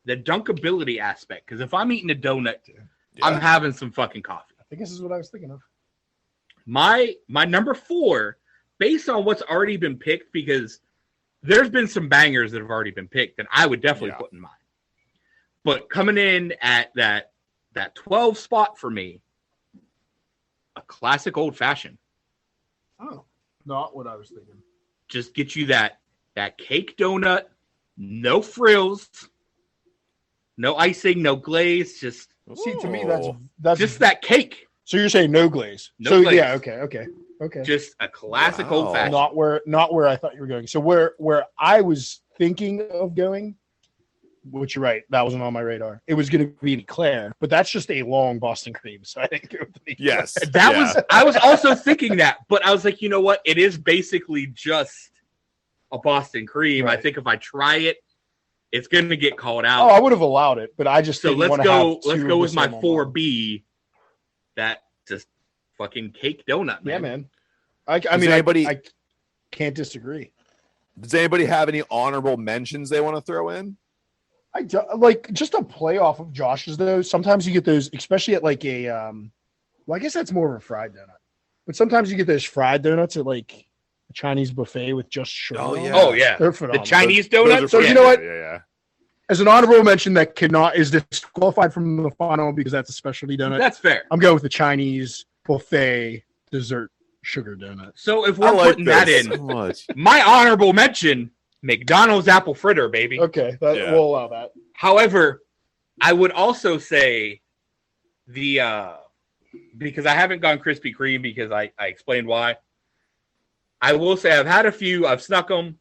the dunkability aspect. Because if I'm eating a donut, I'm having some fucking coffee. I think this is what I was thinking of. My number 4, based on what's already been picked, because there's been some bangers that have already been picked, and I would definitely put in mine. But coming in at that 12 spot for me, a classic old fashioned. Oh, not what I was thinking. Just get you that cake donut, no frills, no icing, no glaze. Just see, to me that's just that cake. So you're saying no glaze? No glaze. Yeah, okay. Just a classic old fashioned. Not where I thought you were going. So where I was thinking of going, which you're right, that wasn't on my radar. It was going to be Eclair, but that's just a long Boston cream, so I didn't go with the Eclair. Yes, I was also thinking that, but I was like, you know what? It is basically just a Boston cream. Right. I think if I try it, it's going to get called out. Oh, I would have allowed it, but I just so didn't let's want to go. Let's go with my have 4B. That just fucking cake donut, man. Yeah, man. I mean, I can't disagree. Does anybody have any honorable mentions they want to throw in? I do, like just a play off of Josh's though. Sometimes you get those, especially at like a well, I guess that's more of a fried donut. But sometimes you get those fried donuts at like a Chinese buffet with just sugar. Oh, on yeah. it. Oh yeah, They're the phenomenal. Chinese Those donuts. are So pretty you know what? good. Yeah. As an honorable mention that is disqualified from the final because that's a specialty donut. That's fair. I'm going with the Chinese buffet dessert sugar donut. So if I we're like putting that this in, so much. my honorable mention, McDonald's apple fritter, baby. Okay, Yeah. we'll allow that. However, I would also say the because I haven't gone Krispy Kreme because I explained why. I will say I've had a few. I've snuck them.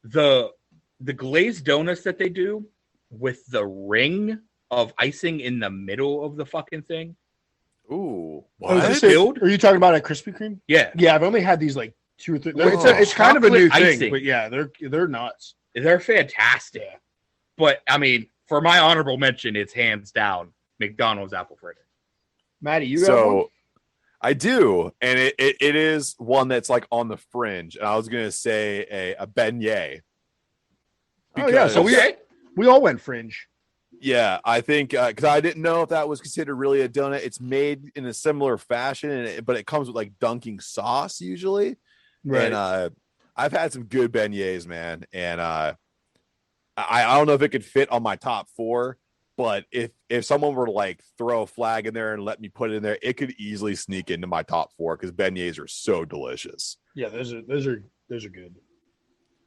The glazed donuts that they do with the ring of icing in the middle of the fucking thing. Ooh, I was gonna what? say, Filled? are you talking about a Krispy Kreme? Yeah, Yeah, I've only had these like 2 or 3. With It's kind of a new chocolate thing, icing. but yeah, they're nuts. they're fantastic. But I mean, for my honorable mention, it's hands down McDonald's apple fritter. Maddie, you got one? So I do, and it is one that's like on the fringe. And I was gonna say a beignet. Oh yeah, so Okay. we all went fringe. Yeah, I think because I didn't know if that was considered really a donut. It's made in a similar fashion, but it comes with like dunking sauce usually. Right. And I've had some good beignets, man. And I don't know if it could fit on my top 4, but if someone were to like throw a flag in there and let me put it in there, it could easily sneak into my top 4 because beignets are so delicious. Yeah, those are good.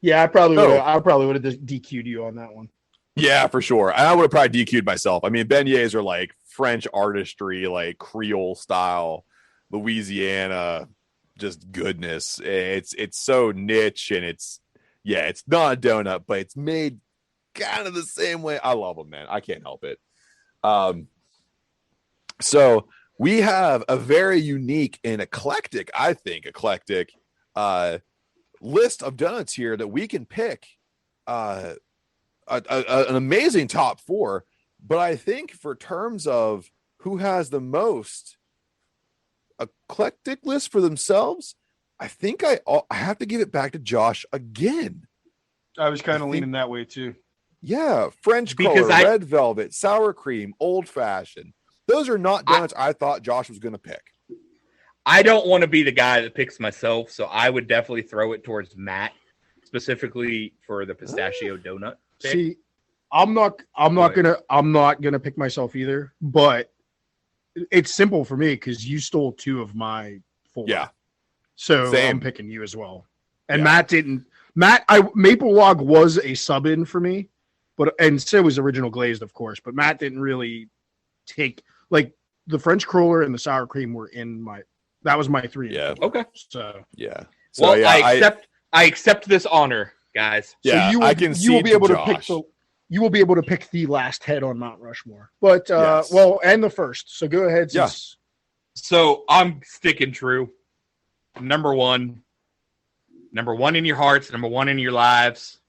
Yeah, I probably would have DQ'd you on that one. Yeah, for sure. I would have probably DQ'd myself. I mean, beignets are like French artistry, like Creole style, Louisiana, just goodness. It's so niche, and it's not a donut, but it's made kind of the same way. I love them, man. I can't help it. So we have a very unique and eclectic list of donuts here that we can pick. An amazing top 4, but I think for terms of who has the most eclectic list for themselves, I think I have to give it back to Josh again. I was kind of leaning that way too. Yeah, French Because color, red velvet, sour cream, old fashioned. Those are not donuts I thought Josh was going to pick. I don't want to be the guy that picks myself, so I would definitely throw it towards Matt, specifically for the pistachio donut pick. See, I'm not gonna pick myself either, but it's simple for me because you stole 2 of my 4. Yeah. So Same. I'm picking you as well. And Yeah. Matt didn't. Maple Log was a sub in for me, and so was original glazed, of course. But Matt didn't really take like the French cruller and the sour cream were in my. That was my 3. Yeah. Okay. So Yeah. Well, yeah, I accept this honor, guys. Yeah, so I can you will be able to pick Josh. you will be able to pick the last head on Mount Rushmore. But Yes. and the first. So go ahead. Yeah. So I'm sticking true. Number one in your hearts, number 1 in your lives.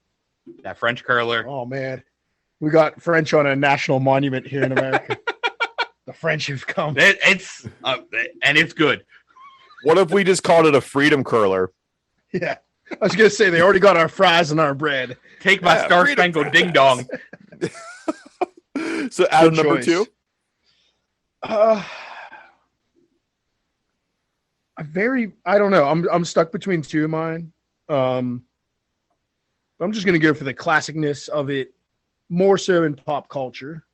That French curler. Oh man, we got French on a national monument here in America. The French have come. It's and it's good. What if we just called it a freedom curler? Yeah, I was gonna say they already got our fries and our bread. Take my Yeah, Star freedom Spangled fries. Ding Dong. So Adam, Good number choice. 2. I don't know. I'm stuck between 2 of mine. I'm just gonna go for the classicness of it, more so in pop culture,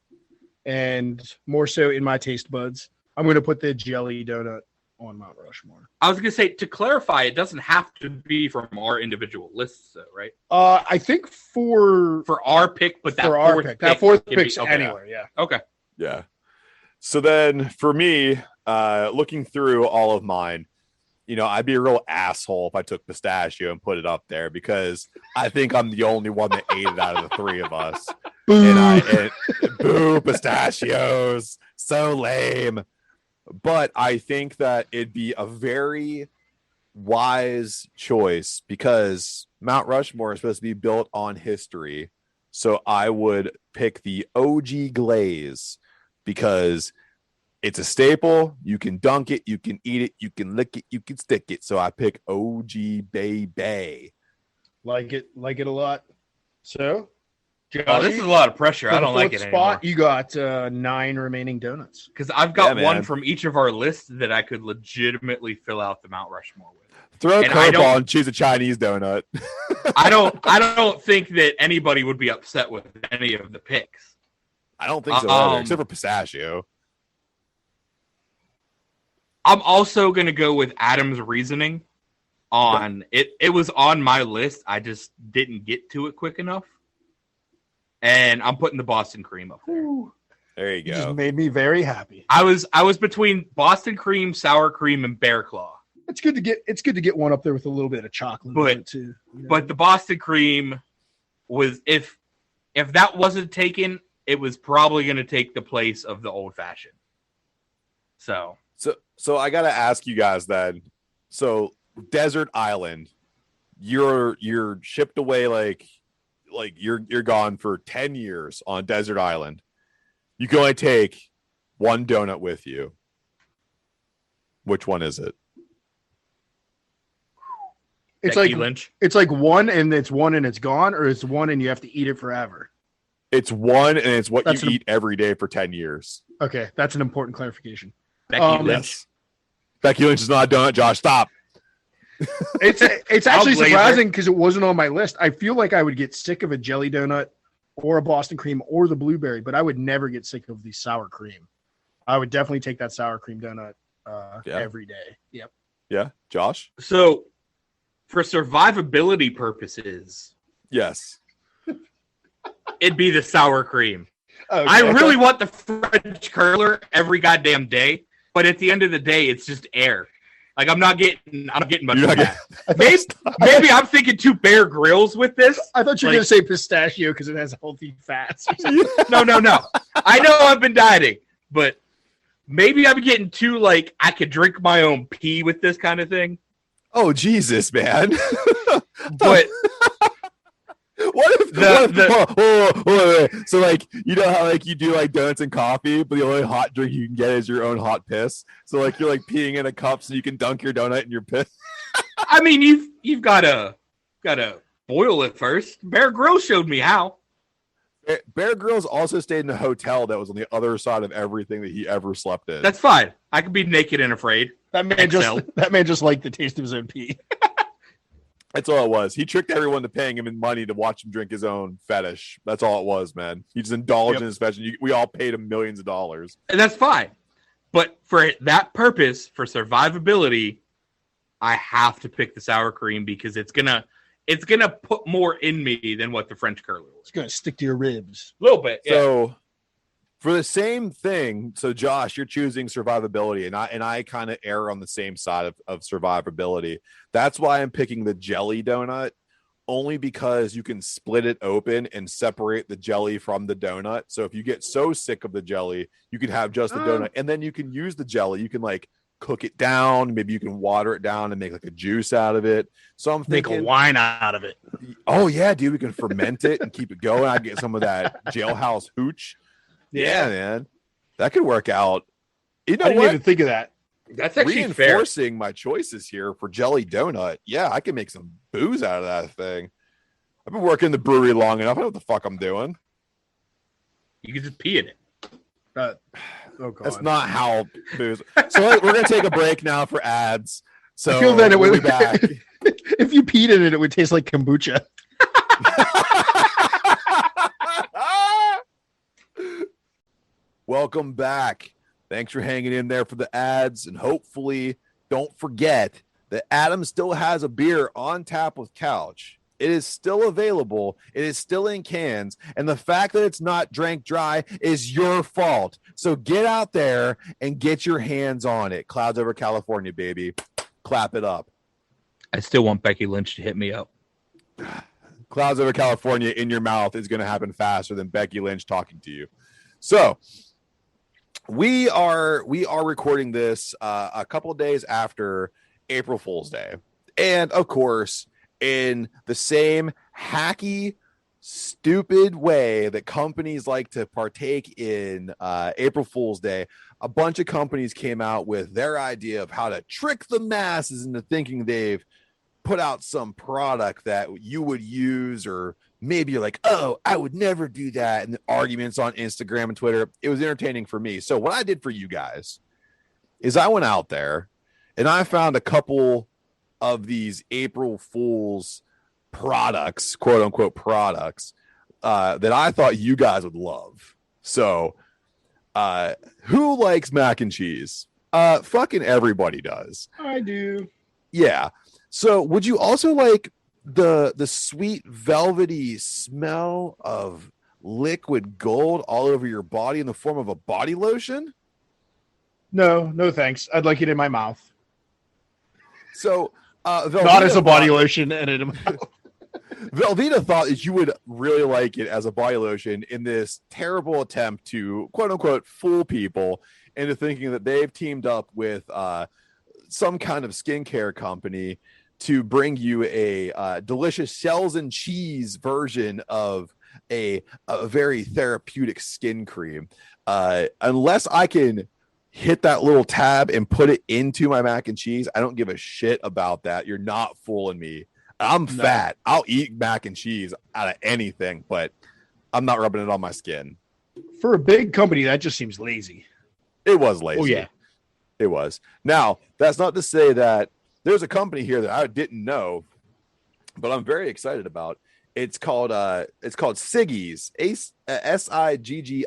and more so in my taste buds. I'm gonna put the jelly donut on Mount Rushmore. I was gonna say, to clarify, it doesn't have to be from our individual lists, though, right? I think for our pick, but that for our fourth pick, that fourth can be- pick's okay. anywhere. Yeah. Okay. Yeah. So then for me, looking through all of mine, I'd be a real asshole if I took pistachio and put it up there because I think I'm the only one that ate it out of the 3 of us. And boo, pistachios, so lame. But I think that it'd be a very wise choice because Mount Rushmore is supposed to be built on history. So I would pick the OG glaze because It's a staple. You can dunk it, you can eat it, you can lick it, you can stick it. So I pick OG Baby. Like it a lot. So, Oh, this is a lot of pressure. I don't like it spot, anymore. You got 9 remaining donuts. Because I've got Yeah, one man. from each of our lists that I could legitimately fill out the Mount Rushmore with. Throw a And I curveball and choose a Chinese donut. I don't think that anybody would be upset with any of the picks. I don't think so either, except for pistachio. I'm also gonna go with Adam's reasoning on it. It was on my list. I just didn't get to it quick enough. And I'm putting the Boston cream up there. There you You just go. made me very happy. I was between Boston cream, sour cream, and bear claw. It's good to get one up there with a little bit of chocolate But- in it too. You know? But the Boston cream was if that wasn't taken, it was probably going to take the place of the old fashioned. So I gotta ask you guys then. So Desert Island, you're shipped away like you're gone for 10 years on Desert Island. You can only take one donut with you. Which one is it? it's Becky like Lynch. it's like one and it's gone, or it's one and you have to eat it forever. It's one, and it's what That's you eat every day for 10 years. Okay, that's an important clarification. Becky Lynch. Yes. Becky Lynch is not a donut, Josh. Stop. It's I'll actually blaze surprising because it wasn't on my list. I feel like I would get sick of a jelly donut or a Boston cream or the blueberry, but I would never get sick of the sour cream. I would definitely take that sour cream donut every day. Yep. Yeah, Josh? So, for survivability purposes, Yes. it'd be the sour cream. Okay. I really want the French curler every goddamn day, but at the end of the day, it's just air. Like I'm not getting much You're of not that. Maybe I'm thinking 2 Bear Grylls with this. I thought you were Like- going to say pistachio because it has healthy fats. No. I know I've been dieting, but maybe I'm getting too like I could drink my own pee with this kind of thing. Oh, Jesus, man. But What if wait. So like you know how like you do like donuts and coffee, but the only hot drink you can get is your own hot piss. So like you're like peeing in a cup so you can dunk your donut in your piss. I mean you've gotta boil it first. Bear Grylls showed me how. Bear Grylls also stayed in a hotel that was on the other side of everything that he ever slept in. That's fine. I could be naked and afraid. That man just liked the taste of his own pee. That's all it was. He tricked everyone to paying him in money to watch him drink his own fetish. That's all it was, man. He just indulged in his fetish. We all paid him millions of dollars. And that's fine. But for that purpose, for survivability, I have to pick the sour cream because it's gonna put more in me than what the French curler was. It's going to stick to your ribs. A little bit. Yeah. So for the same thing, so Josh, you're choosing survivability, and I kind of err on the same side of survivability. That's why I'm picking the jelly donut, only because you can split it open and separate the jelly from the donut. So if you get so sick of the jelly, you can have just the donut, and then you can use the jelly. You can like cook it down. Maybe you can water it down and make like a juice out of it. So I'm Make thinking, a wine out of it. oh yeah, dude, we can ferment it and keep it going. I get some of that jailhouse hooch. Yeah, man, that could work out. You know I didn't what? even think of that. That's actually fair. Reinforcing my choices here for jelly donut. Yeah, I can make some booze out of that thing. I've been working the brewery long enough. I know what the fuck I'm doing. You can just pee in it. Oh god. That's not how booze. So we're gonna take a break now for ads. So I feel that it we'll would be back. if you peed in it, it would taste like kombucha. Welcome back. Thanks for hanging in there for the ads. And hopefully, don't forget that Adam still has a beer on tap with Couch. It is still available. It is still in cans. And the fact that it's not drank dry is your fault. So get out there and get your hands on it. Clouds over California, baby. Clap it up. I still want Becky Lynch to hit me up. Clouds over California in your mouth is going to happen faster than Becky Lynch talking to you. So we are recording this a couple of days after April Fool's Day. And of course, in the same hacky stupid way that companies like to partake in April Fool's Day, a bunch of companies came out with their idea of how to trick the masses into thinking they've put out some product that you would use, or maybe you're like, oh, I would never do that. And the arguments on Instagram and Twitter, it was entertaining for me. So what I did for you guys is I went out there and I found a couple of these April Fool's products, quote unquote products, that I thought you guys would love. So who likes mac and cheese? Fucking everybody does. I do. Yeah. So would you also like the sweet velvety smell of liquid gold all over your body in the form of a body lotion? No thanks. I'd like it in my mouth. So not as a body lotion and in my mouth. Velveeta thought that you would really like it as a body lotion in this terrible attempt to, quote unquote, fool people into thinking that they've teamed up with some kind of skincare company to bring you a delicious shells and cheese version of a very therapeutic skin cream. Unless I can hit that little tab and put it into my mac and cheese, I don't give a shit about that. You're not fooling me. I'm fat. I'll eat mac and cheese out of anything, but I'm not rubbing it on my skin. For a big company, that just seems lazy. It was lazy. Oh, yeah. It was. Now, that's not to say that there's a company here that I didn't know, but I'm very excited about. It's called Siggy's, SIGGI''S.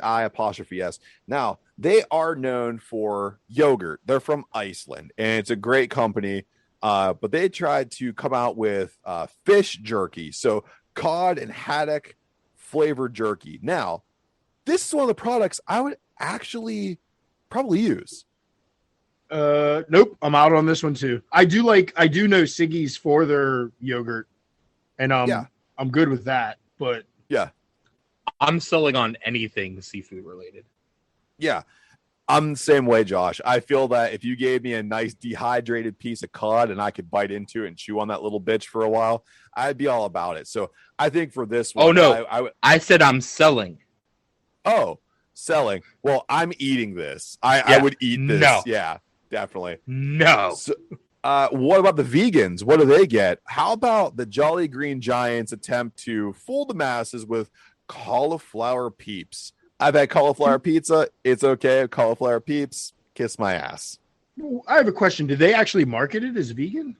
Now, they are known for yogurt. They're from Iceland, and it's a great company. But they tried to come out with fish jerky, so cod and haddock flavored jerky. Now, this is one of the products I would actually probably use. Nope, I'm out on this one too. I do know Siggy's for their yogurt, and I'm good with that. But yeah, I'm selling on anything seafood related. Yeah. I'm the same way, Josh. I feel that if you gave me a nice dehydrated piece of cod and I could bite into it and chew on that little bitch for a while, I'd be all about it. So I think for this one, oh no, I said I'm selling. Oh, selling. Well, I'm eating this. I would eat this. No. Yeah, definitely. No. So, what about the vegans? What do they get? How about the Jolly Green Giants attempt to fool the masses with cauliflower peeps? I've had cauliflower pizza. It's okay. Cauliflower peeps, kiss my ass. I have a question. Did they actually market it as vegan?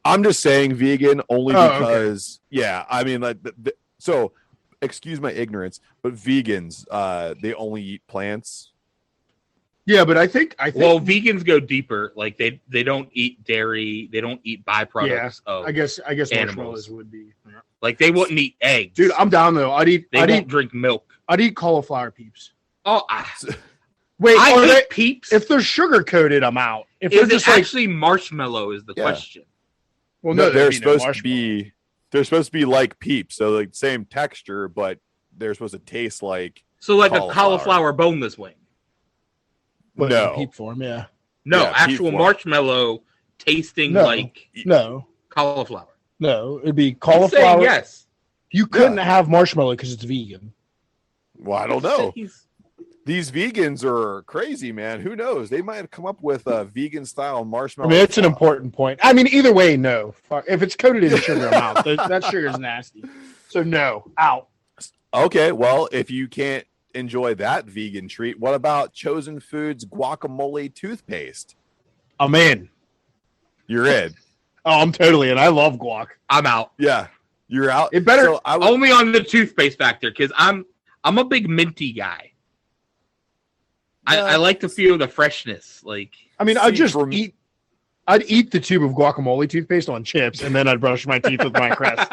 I'm just saying vegan only because, yeah, I mean, like, so excuse my ignorance, but vegans, they only eat plants. Yeah, but I think well, vegans go deeper. Like they don't eat dairy. They don't eat byproducts of I guess animals. marshmallows would be. Yeah. Like they wouldn't eat eggs. Dude, I'm down though. They won't drink milk. I'd eat cauliflower peeps. Oh, wait, I hate peeps. If they're sugar coated, I'm out. If is they're just actually marshmallow is the question. Well, no, they're supposed to be. They're supposed to be like peeps, so like same texture, but they're supposed to taste like. So like a cauliflower boneless wing. But no, in peep form, yeah. No, actual marshmallow tasting like cauliflower. No, it'd be cauliflower. Yes, you couldn't have marshmallow because it's vegan. Well, I don't know. These vegans are crazy, man. Who knows? They might have come up with a vegan style marshmallow. I mean, it's an important point. I mean, either way, no. If it's coated in sugar, I'm out. That sugar is nasty. So no, out. Okay, well, if you can't enjoy that vegan treat, what about Chosen Foods guacamole toothpaste? I'm in. You're in. Oh, I'm totally in. I love guac. I'm out. Yeah, you're out. It better only on the toothpaste factor because I'm a big minty guy. I like to feel the freshness. Like, I mean, I'd eat the tube of guacamole toothpaste on chips, and then I'd brush my teeth with my Crest.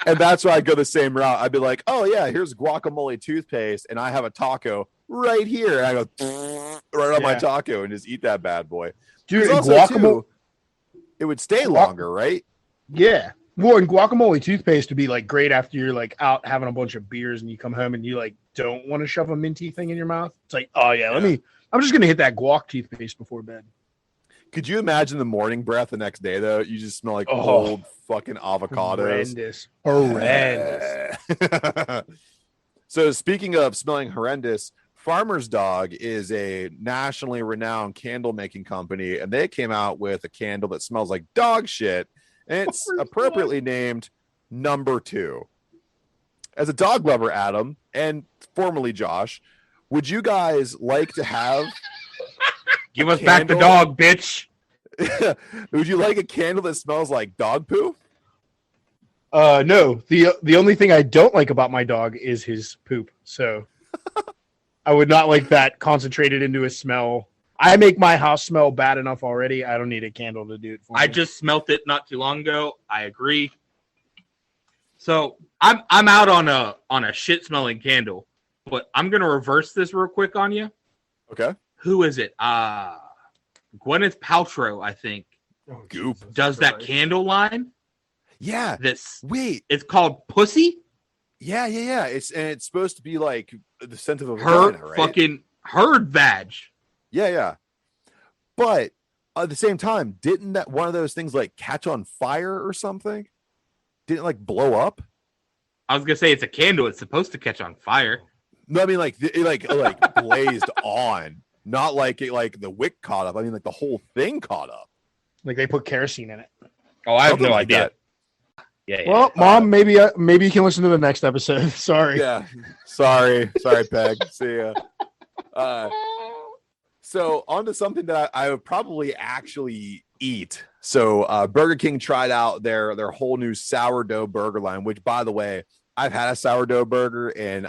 And that's why I go the same route. I'd be like, oh yeah, here's guacamole toothpaste, and I have a taco right here. And I go right on my taco and just eat that bad boy. Dude, guacamole, it would stay longer, right? Yeah. Well, and guacamole toothpaste would be like great after you're like out having a bunch of beers and you come home and you like don't want to shove a minty thing in your mouth. It's like, oh yeah, I'm just gonna hit that guac toothpaste before bed. Could you imagine the morning breath the next day though? You just smell like Oh, old fucking avocados. Horrendous. So speaking of smelling horrendous, Farmer's Dog is a nationally renowned candle making company, and they came out with a candle that smells like dog shit, and it's appropriately named Number 2. As a dog lover, Adam, and formerly Josh, would you guys like to have Give us back the dog, bitch. Would you like a candle that smells like dog poo? No. The only thing I don't like about my dog is his poop. So I would not like that concentrated into a smell. I make my house smell bad enough already. I don't need a candle to do it for me. I just smelt it not too long ago. I agree. So I'm out on a shit smelling candle, but I'm gonna reverse this real quick on you. Okay. Who is it? Gwyneth Paltrow, I think, Goop does that candle line. Yeah. It's called Pussy. Yeah. It's supposed to be like the scent of a her vagina, right? fucking herd vag. Yeah. But at the same time, didn't that one of those things like catch on fire or something? Didn't it like blow up? I was gonna say it's a candle. It's supposed to catch on fire. No, I mean like it like blazed on, not like it like the wick caught up. I mean like the whole thing caught up. Like they put kerosene in it. Oh, I have Something no like idea. that. Yeah. Well, Mom, maybe you can listen to the next episode. Sorry. Yeah. Sorry, Peg. See ya. So on to something that I would probably actually eat. So Burger King tried out their whole new sourdough burger line, which, by the way, I've had a sourdough burger and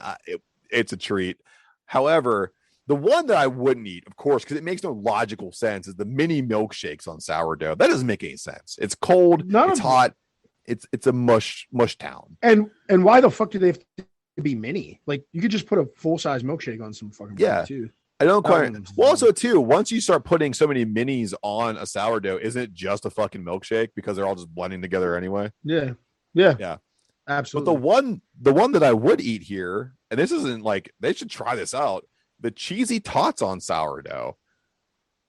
it's a treat. However, the one that I wouldn't eat, of course, because it makes no logical sense, is the mini milkshakes on sourdough. That doesn't make any sense. It's cold. It's hot. It's a mush town. And why the fuck do they have to be mini? Like you could just put a full size milkshake on some fucking bread too. I don't quite. Well, also too, once you start putting so many minis on a sourdough, isn't it just a fucking milkshake because they're all just blending together anyway? Yeah, absolutely. But the one that I would eat here, and this isn't like they should try this out, the cheesy tots on sourdough.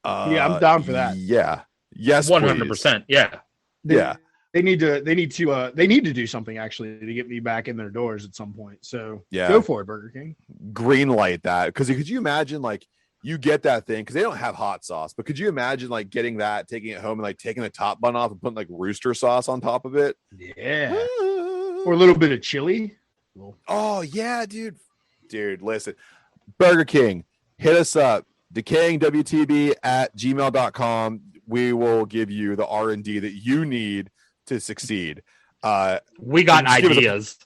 Yeah, I'm down for that. Yeah, yes, 100%. Yeah. They need to do something actually to get me back in their doors at some point. So go for it, Burger King. Green light that, because could you imagine like you get that thing because they don't have hot sauce, but could you imagine like getting that, taking it home, and like taking the top bun off and putting like rooster sauce on top of it? Yeah, or a little bit of chili. Oh yeah, dude. Listen, Burger King, hit us up, decayingwtb@gmail.com. We will give you the R&D that you need to succeed. We got ideas.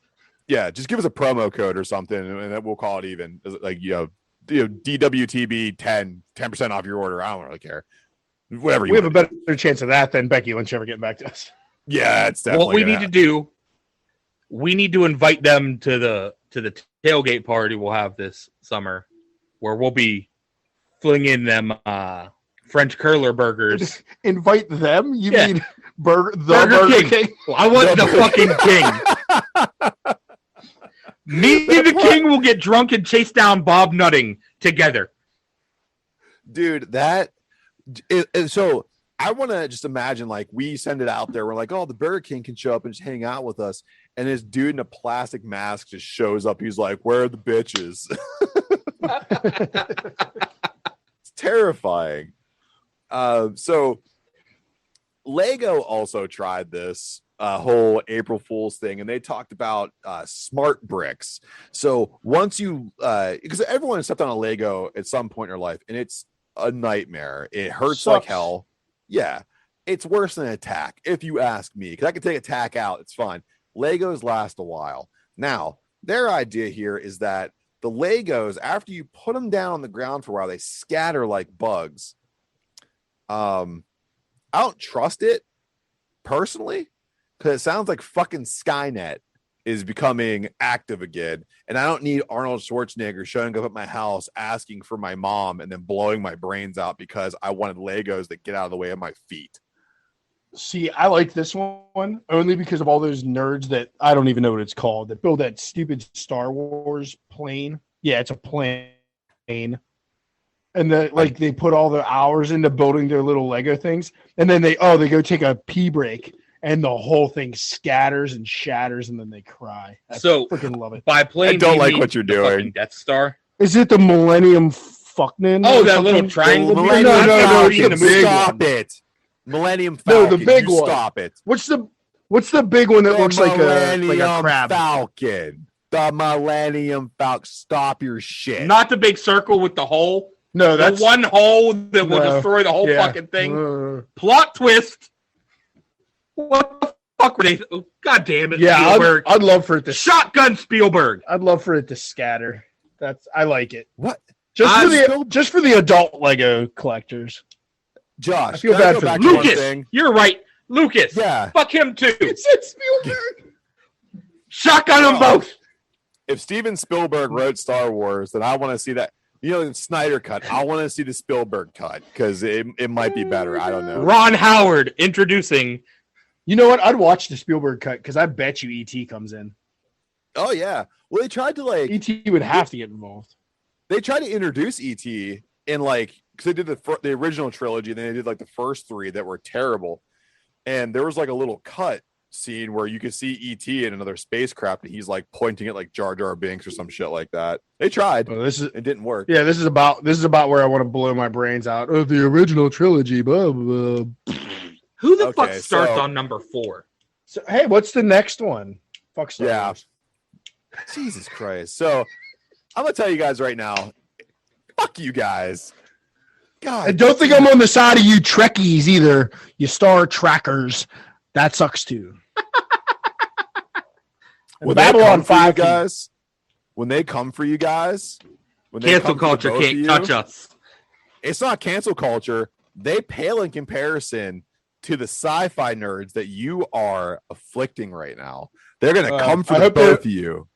Just give us a promo code or something, and then we'll call it even. Like DWTB 10% off your order. I don't really care. Whatever. We have a better chance of that than Becky Lynch ever getting back to us. Yeah, it's definitely what we need to do. We need to invite them to the tailgate party we'll have this summer, where we'll be flinging them French curler burgers. Invite them? You mean Burger King? I want the fucking king. Me and the king will get drunk and chase down Bob Nutting together. Dude, so I want to just imagine like we send it out there. We're like, oh, the Burger King can show up and just hang out with us. And this dude in a plastic mask just shows up. He's like, where are the bitches? It's terrifying. So Lego also tried this whole April Fool's thing, and they talked about smart bricks. So once you because everyone has stepped on a Lego at some point in their life, and it's a nightmare. It hurts like hell. Yeah, it's worse than an attack, if you ask me, because I can take a tack out. It's fine. Legos last a while. Now, their idea here is that the Legos, after you put them down on the ground for a while, they scatter like bugs. I don't trust it personally, because it sounds like fucking Skynet is becoming active again, and I don't need Arnold Schwarzenegger showing up at my house asking for my mom and then blowing my brains out because I wanted Legos that get out of the way of my feet. See, I like this one only because of all those nerds that I don't even know what it's called that build that stupid Star Wars plane. Yeah, it's a plane. and they put all their hours into building their little Lego things, and then they go take a pee break, and the whole thing scatters and shatters, and then they cry. I freaking love it. By playing, I don't like what you're doing. Death Star. Is it the Millennium Fucknin? Oh, that little triangle. No, Stop it. Millennium Falcon. No, the big one. Stop it. What's the big one that looks like a crab? Falcon. The Millennium Falcon. Stop your shit. Not the big circle with the hole. No, that's the one hole that will destroy the whole fucking thing. Plot twist. What the fuck were they? Oh, God damn it! Yeah, Spielberg. I'd love for it to shotgun Spielberg. I'd love for it to scatter. I like it. What? Just for the adult Lego collectors. Josh, I feel bad for Lucas. You're right, Lucas. Yeah, fuck him too. It's Spielberg. Shotgun them both. If Steven Spielberg wrote Star Wars, then I want to see that. The Snyder cut. I want to see the Spielberg cut because it might be better. I don't know. Ron Howard introducing. You know what? I'd watch the Spielberg cut because I bet you E.T. comes in. Oh yeah. Well, they tried to E.T. would have to get involved. They tried to introduce E.T. in because they did the original trilogy, and then they did the first three that were terrible, and there was a little cut scene where you could see E.T. in another spacecraft, and he's pointing at Jar Jar Binks or some shit like that. They tried. It didn't work. Yeah, this is about where I want to blow my brains out. Oh, the original trilogy. Blah, blah. Who the fuck starts on number 4? So hey, what's the next one? Fuck Star Wars. Jesus Christ. So I'm gonna tell you guys right now. Fuck you guys. God. I don't think I'm on the side of you Trekkies either. You Star Trackers. That sucks too. When Babylon 5 guys. When they come for you guys. Cancel culture can't touch us. It's not cancel culture. They pale in comparison to the sci-fi nerds that you are afflicting right now. They're gonna come for both of you.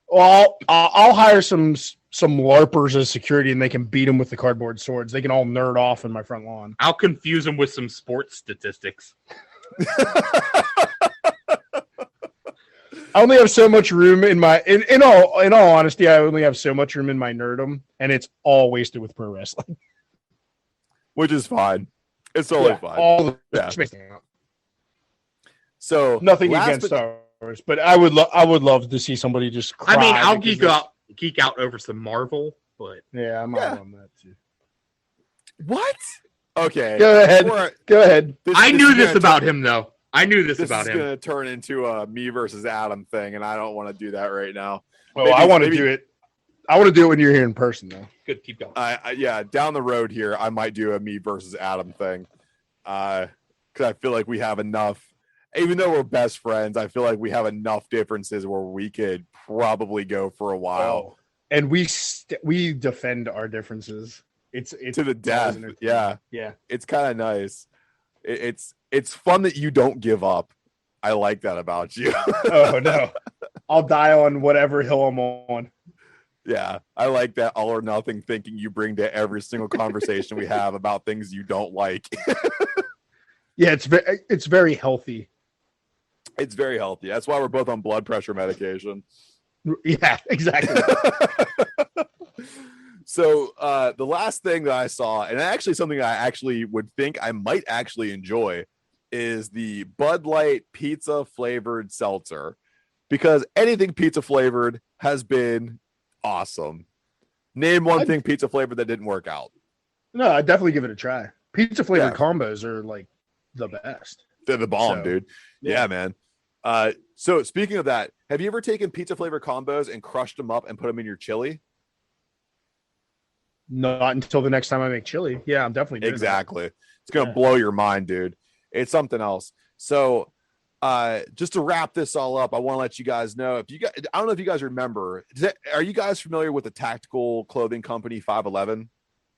Well, I'll hire some LARPers as security, and they can beat them with the cardboard swords. They can all nerd off in my front lawn. I'll confuse them with some sports statistics. I only have so much room in my. In all honesty, I only have so much room in my nerdom, and it's all wasted with pro wrestling. Which is fine. It's totally fine. All So nothing against Star Wars, but I would love to see somebody just cry. I mean, I'll geek out over some Marvel, but yeah, I'm out on that too. What? Okay. Go ahead. I knew this about him, though. I knew this about him. This is going to turn into a me versus Adam thing, and I don't want to do that right now. Well, I want to do it. I want to do it when you're here in person, though. Good, keep going. Yeah, down the road here, I might do a me versus Adam thing, because I feel like we have enough. Even though we're best friends, I feel like we have enough differences where we could probably go for a while. And we defend our differences. It's to the death. Yeah. It's kind of nice. It's fun that you don't give up. I like that about you. Oh no, I'll die on whatever hill I'm on. Yeah, I like that all or nothing thinking you bring to every single conversation we have about things you don't like. Yeah, it's very healthy. It's very healthy. That's why we're both on blood pressure medication. Yeah, exactly. So the last thing that I saw, and actually something I actually would think I might actually enjoy, is the Bud Light pizza flavored seltzer, because anything pizza flavored has been awesome. Name one thing pizza flavored that didn't work out. No, I'd definitely give it a try. Pizza flavored combos are the best. They're the bomb, dude. Yeah, man. So speaking of that, have you ever taken pizza flavored combos and crushed them up and put them in your chili? Not until the next time I make chili. Yeah, I'm definitely doing exactly. That. It's gonna blow your mind, dude. It's something else. So just to wrap this all up, I want to let you guys know, I don't know if you guys remember, are you guys familiar with the tactical clothing company 511?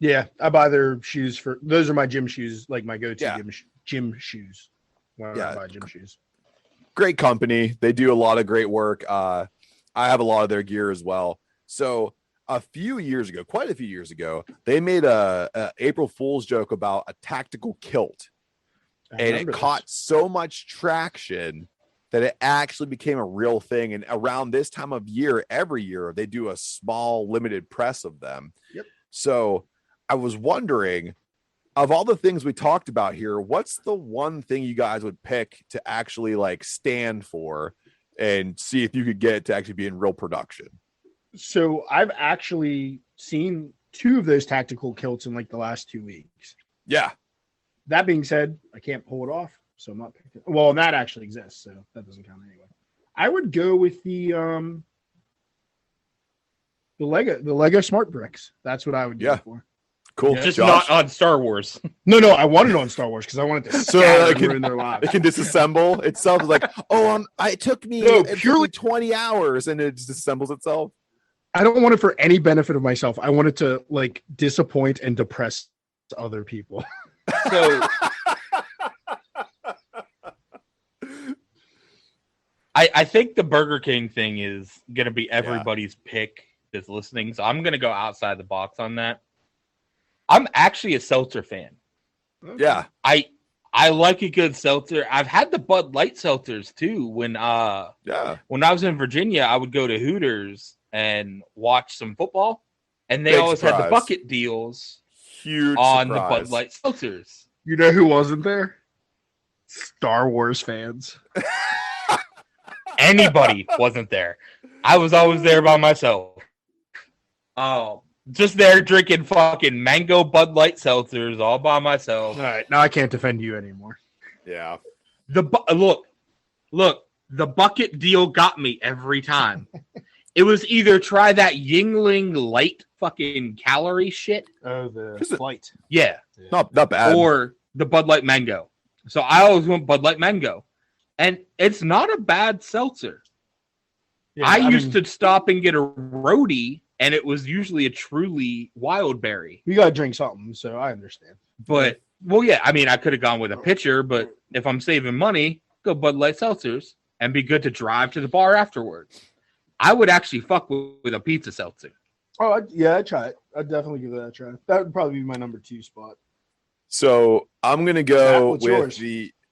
Yeah, I buy their shoes those are my gym shoes, my go-to gym shoes. When I buy gym shoes. Great company. They do a lot of great work. I have a lot of their gear as well. So quite a few years ago, they made a April Fool's joke about a tactical kilt. And it caught so much traction that it actually became a real thing. And around this time of year, every year, they do a small limited press of them. Yep. So I was wondering, of all the things we talked about here, what's the one thing you guys would pick to actually like stand for and see if you could get it to actually be in real production? So I've actually seen 2 of those tactical kilts in like the last 2 weeks. Yeah. That being said, I can't pull it off, so I'm not picking. Well, and that actually exists, so that doesn't count anyway. I would go with the Lego Smart Bricks. That's what I would go for. Cool. Just Josh? not on Star Wars. No, I wanted it on Star Wars because I wanted to scatter and ruin their lives. It can disassemble itself. It's like, it took me purely 20 hours and it disassembles itself. I don't want it for any benefit of myself. I want it to like disappoint and depress other people. So I think the Burger King thing is going to be everybody's pick that's listening. So I'm going to go outside the box on that. I'm actually a seltzer fan. Yeah. I like a good seltzer. I've had the Bud Light seltzers too. When I was in Virginia, I would go to Hooters and watch some football, and they always had the bucket deals on the Bud Light seltzers. You know who wasn't there? Star Wars fans. Anybody wasn't there. I was always there by myself. Oh, just there drinking fucking mango Bud Light seltzers all by myself. All right, now I can't defend you anymore. Yeah. Look, the bucket deal got me every time. It was either try that Yingling light fucking calorie shit. Oh, the flight. Yeah. Not bad. Or the Bud Light Mango. So I always went Bud Light Mango. And it's not a bad seltzer. Yeah, I used to stop and get a roadie, and it was usually a truly wild berry. You got to drink something, so I understand. But, well, yeah, I mean, I could have gone with a pitcher, but if I'm saving money, go Bud Light seltzers and be good to drive to the bar afterwards. I would actually fuck with a pizza seltzer. Oh, yeah, I'd try it. I'd definitely give that a try. That would probably be my number 2 spot. So I'm going to go with yours?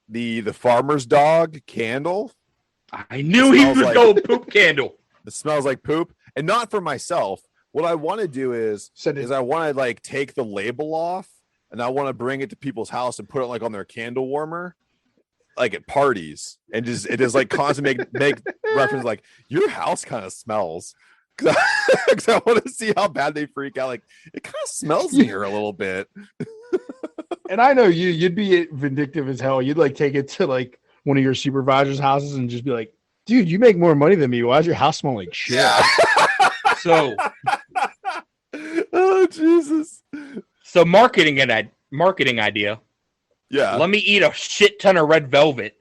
the Farmer's Dog candle. I knew he was going poop candle. It smells like poop. And not for myself. What I want to do is I want to like take the label off and I want to bring it to people's house and put it like on their candle warmer, like at parties, and it is like constantly make reference like your house kind of smells. Because I want to see how bad they freak out. Like it kind of smells in here a little bit. And I know you'd be vindictive as hell. You'd like take it to like one of your supervisor's houses and just be like, dude, you make more money than me. Why does your house smell like shit? Yeah. So, oh Jesus. So marketing idea. Yeah. Let me eat a shit ton of red velvet.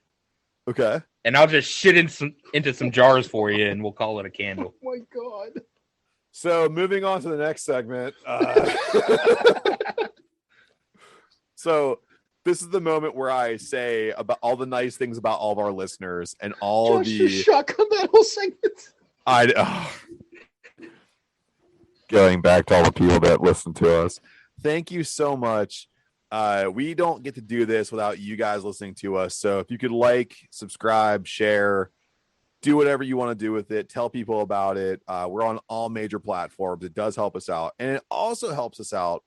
Okay. And I'll just shit into some jars for you, and we'll call it a candle. Oh my god. So moving on to the next segment. So this is the moment where I say about all the nice things about all of our listeners and all just shotgun that whole segment. Going back to all the people that listen to us. Thank you so much. We don't get to do this without you guys listening to us. So if you could like, subscribe, share, do whatever you want to do with it. Tell people about it. We're on all major platforms. It does help us out. And it also helps us out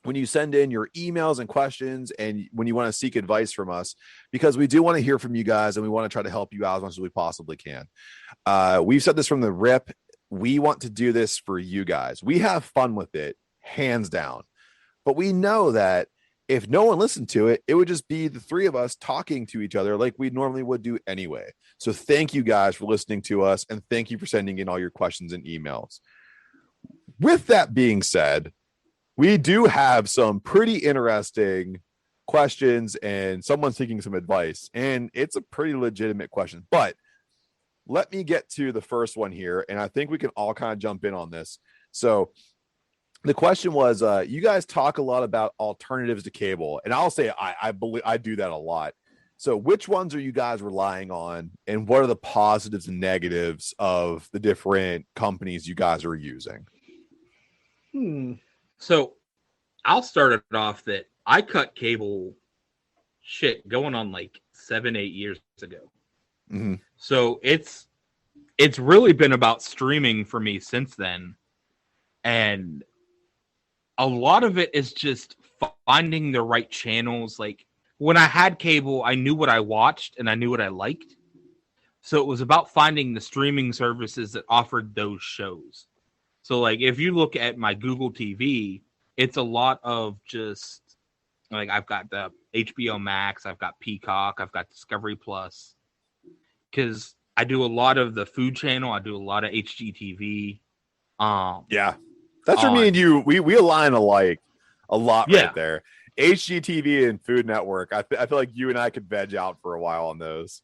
when you send in your emails and questions and when you want to seek advice from us, because we do want to hear from you guys and we want to try to help you out as much as we possibly can. We've said this from the rip. We want to do this for you guys. We have fun with it, hands down. But we know that if no one listened to it, it would just be the 3 of us talking to each other like we normally would do anyway. So thank you guys for listening to us, and thank you for sending in all your questions and emails. With that being said, we do have some pretty interesting questions and someone seeking some advice, and it's a pretty legitimate question. But let me get to the first one here, and I think we can all kind of jump in on this. So the question was, you guys talk a lot about alternatives to cable, and I'll say I believe I do that a lot. So which ones are you guys relying on, and what are the positives and negatives of the different companies you guys are using? So I'll start it off that I cut cable going on like 7-8 years ago. Mm-hmm. So it's really been about streaming for me since then. And a lot of it is just finding the right channels. Like when I had cable, I knew what I watched and I knew what I liked. So it was about finding the streaming services that offered those shows. So like if you look at my Google TV, it's a lot of just like I've got the HBO Max, I've got Peacock, I've got Discovery Plus. Because I do a lot of the Food Channel, I do a lot of HGTV. Yeah. That's where me and you we align alike a lot right there. HGTV and Food Network. I feel like you and I could veg out for a while on those.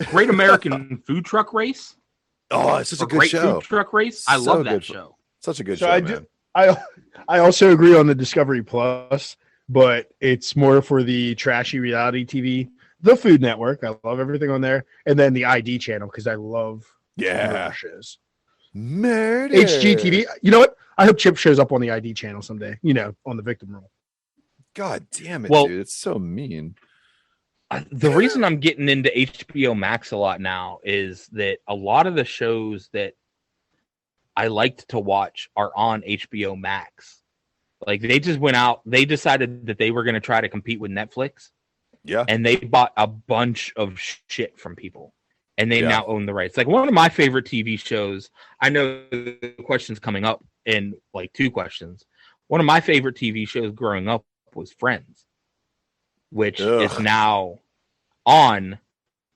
Great American Food Truck Race. Oh, it's such a good Great show. Food Truck Race. I love that show. Such a good show, man. I also agree on the Discovery Plus, but it's more for the trashy reality TV. The Food Network. I love everything on there, and then the ID channel because I love murder shows. Murder. HGTV. You know what? I hope Chip shows up on the ID channel someday. You know, on the victim role. God damn it, dude! It's so mean. The reason I'm getting into HBO Max a lot now is that a lot of the shows that I liked to watch are on HBO Max. Like they just went out, they decided that they were going to try to compete with Netflix. Yeah. And they bought a bunch of shit from people. And they now own the rights. Like one of my favorite TV shows, I know the question's coming up in like 2 questions. One of my favorite TV shows growing up was Friends, which is now on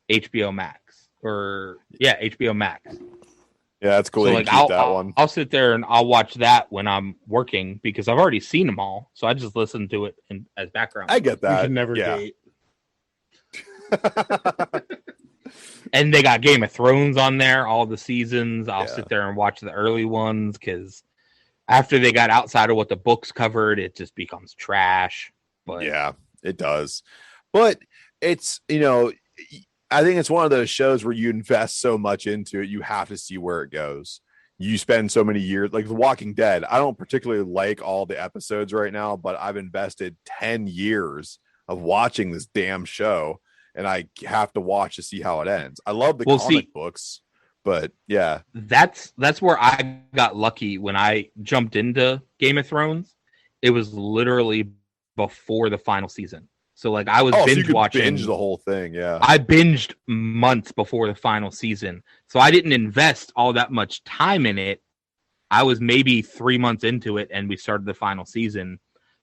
HBO Max. HBO Max. Yeah, that's cool. So like I'll sit there and I'll watch that when I'm working because I've already seen them all. So I just listen to it as background. I get that. We can never date. And they got Game of Thrones on there, all the seasons. I'll sit there and watch the early ones because after they got outside of what the books covered, it just becomes trash. But yeah, it does. But it's, you know, I think it's one of those shows where you invest so much into it, you have to see where it goes. You spend so many years, like The Walking Dead. I don't particularly like all the episodes right now, but I've invested 10 years of watching this damn show, and I have to watch to see how it ends. I love the comic books, but yeah. That's where I got lucky when I jumped into Game of Thrones. It was literally before the final season. So like I was binge watching the whole thing. Yeah. I binged months before the final season. So I didn't invest all that much time in it. I was maybe 3 months into it and we started the final season.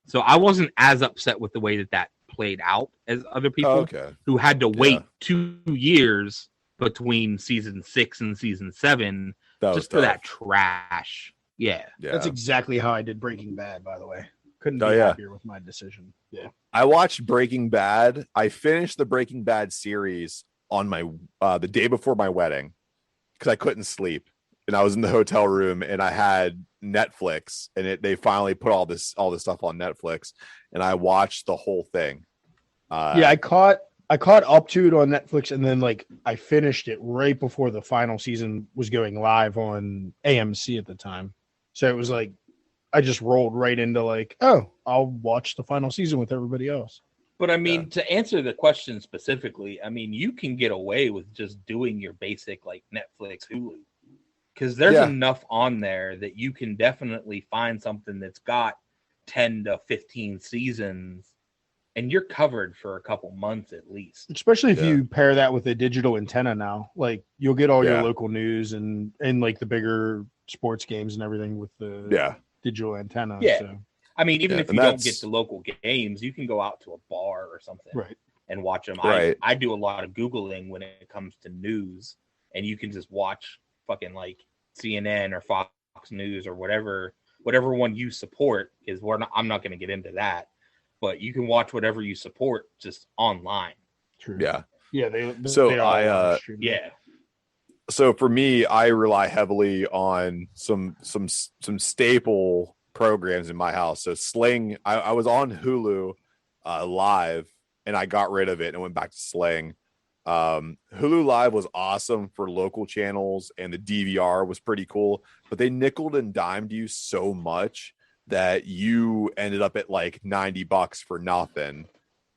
So I wasn't as upset with the way that played out as other people who had to wait 2 years between season 6 and season 7 just for that trash. Yeah. That's exactly how I did Breaking Bad, by the way. Couldn't be happier with my decision. Yeah. I watched Breaking Bad. I finished the Breaking Bad series on my the day before my wedding because I couldn't sleep. And I was in the hotel room and I had Netflix and they finally put all this stuff on Netflix and I watched the whole thing. I caught up to it on Netflix and then like I finished it right before the final season was going live on AMC at the time. So it was like I just rolled right into like, oh, I'll watch the final season with everybody else. But I mean, to answer the question specifically, I mean, you can get away with just doing your basic like Netflix, Hulu, because there's enough on there that you can definitely find something that's got 10 to 15 seasons and you're covered for a couple months at least. Especially if you pair that with a digital antenna now, like you'll get all your local news and like the bigger sports games and everything with the digital antenna. Yeah. So. I mean, even if you don't get the local games, you can go out to a bar or something and watch them. Right. I do a lot of Googling when it comes to news, and you can just watch fucking like CNN or Fox News or whatever one you support is. I'm not going to get into that, but you can watch whatever you support just online. True. Yeah. Yeah. So for me, I rely heavily on some staple programs in my house. So Sling, I was on Hulu Live and I got rid of it and went back to Sling. Hulu Live was awesome for local channels and the DVR was pretty cool, but they nickeled and dimed you so much that you ended up at like $90 for nothing.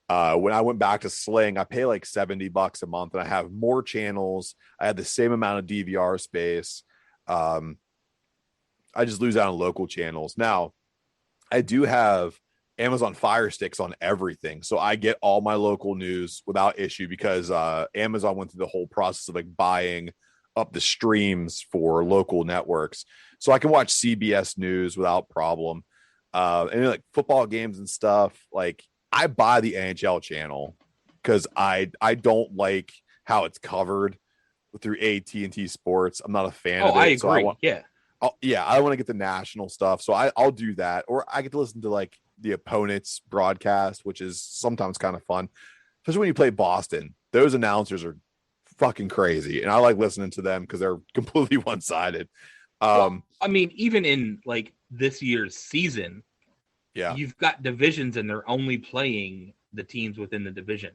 When I went back to Sling, I pay like $70 a month and I have more channels. I had the same amount of DVR space. I just lose out on local channels. Now, I do have Amazon Fire Sticks on everything. So I get all my local news without issue because Amazon went through the whole process of like buying up the streams for local networks. So I can watch CBS News without problem. And like football games and stuff, like I buy the NHL channel because I don't like how it's covered through AT&T Sports. I'm not a fan of it. I agree. So I want to get the national stuff. So I'll do that. Or I get to listen to like the opponent's broadcast, which is sometimes kind of fun, especially when you play Boston. Those announcers are fucking crazy, and I like listening to them because they're completely one-sided. Well, I mean, even in like this year's season, you've got divisions and they're only playing the teams within the division.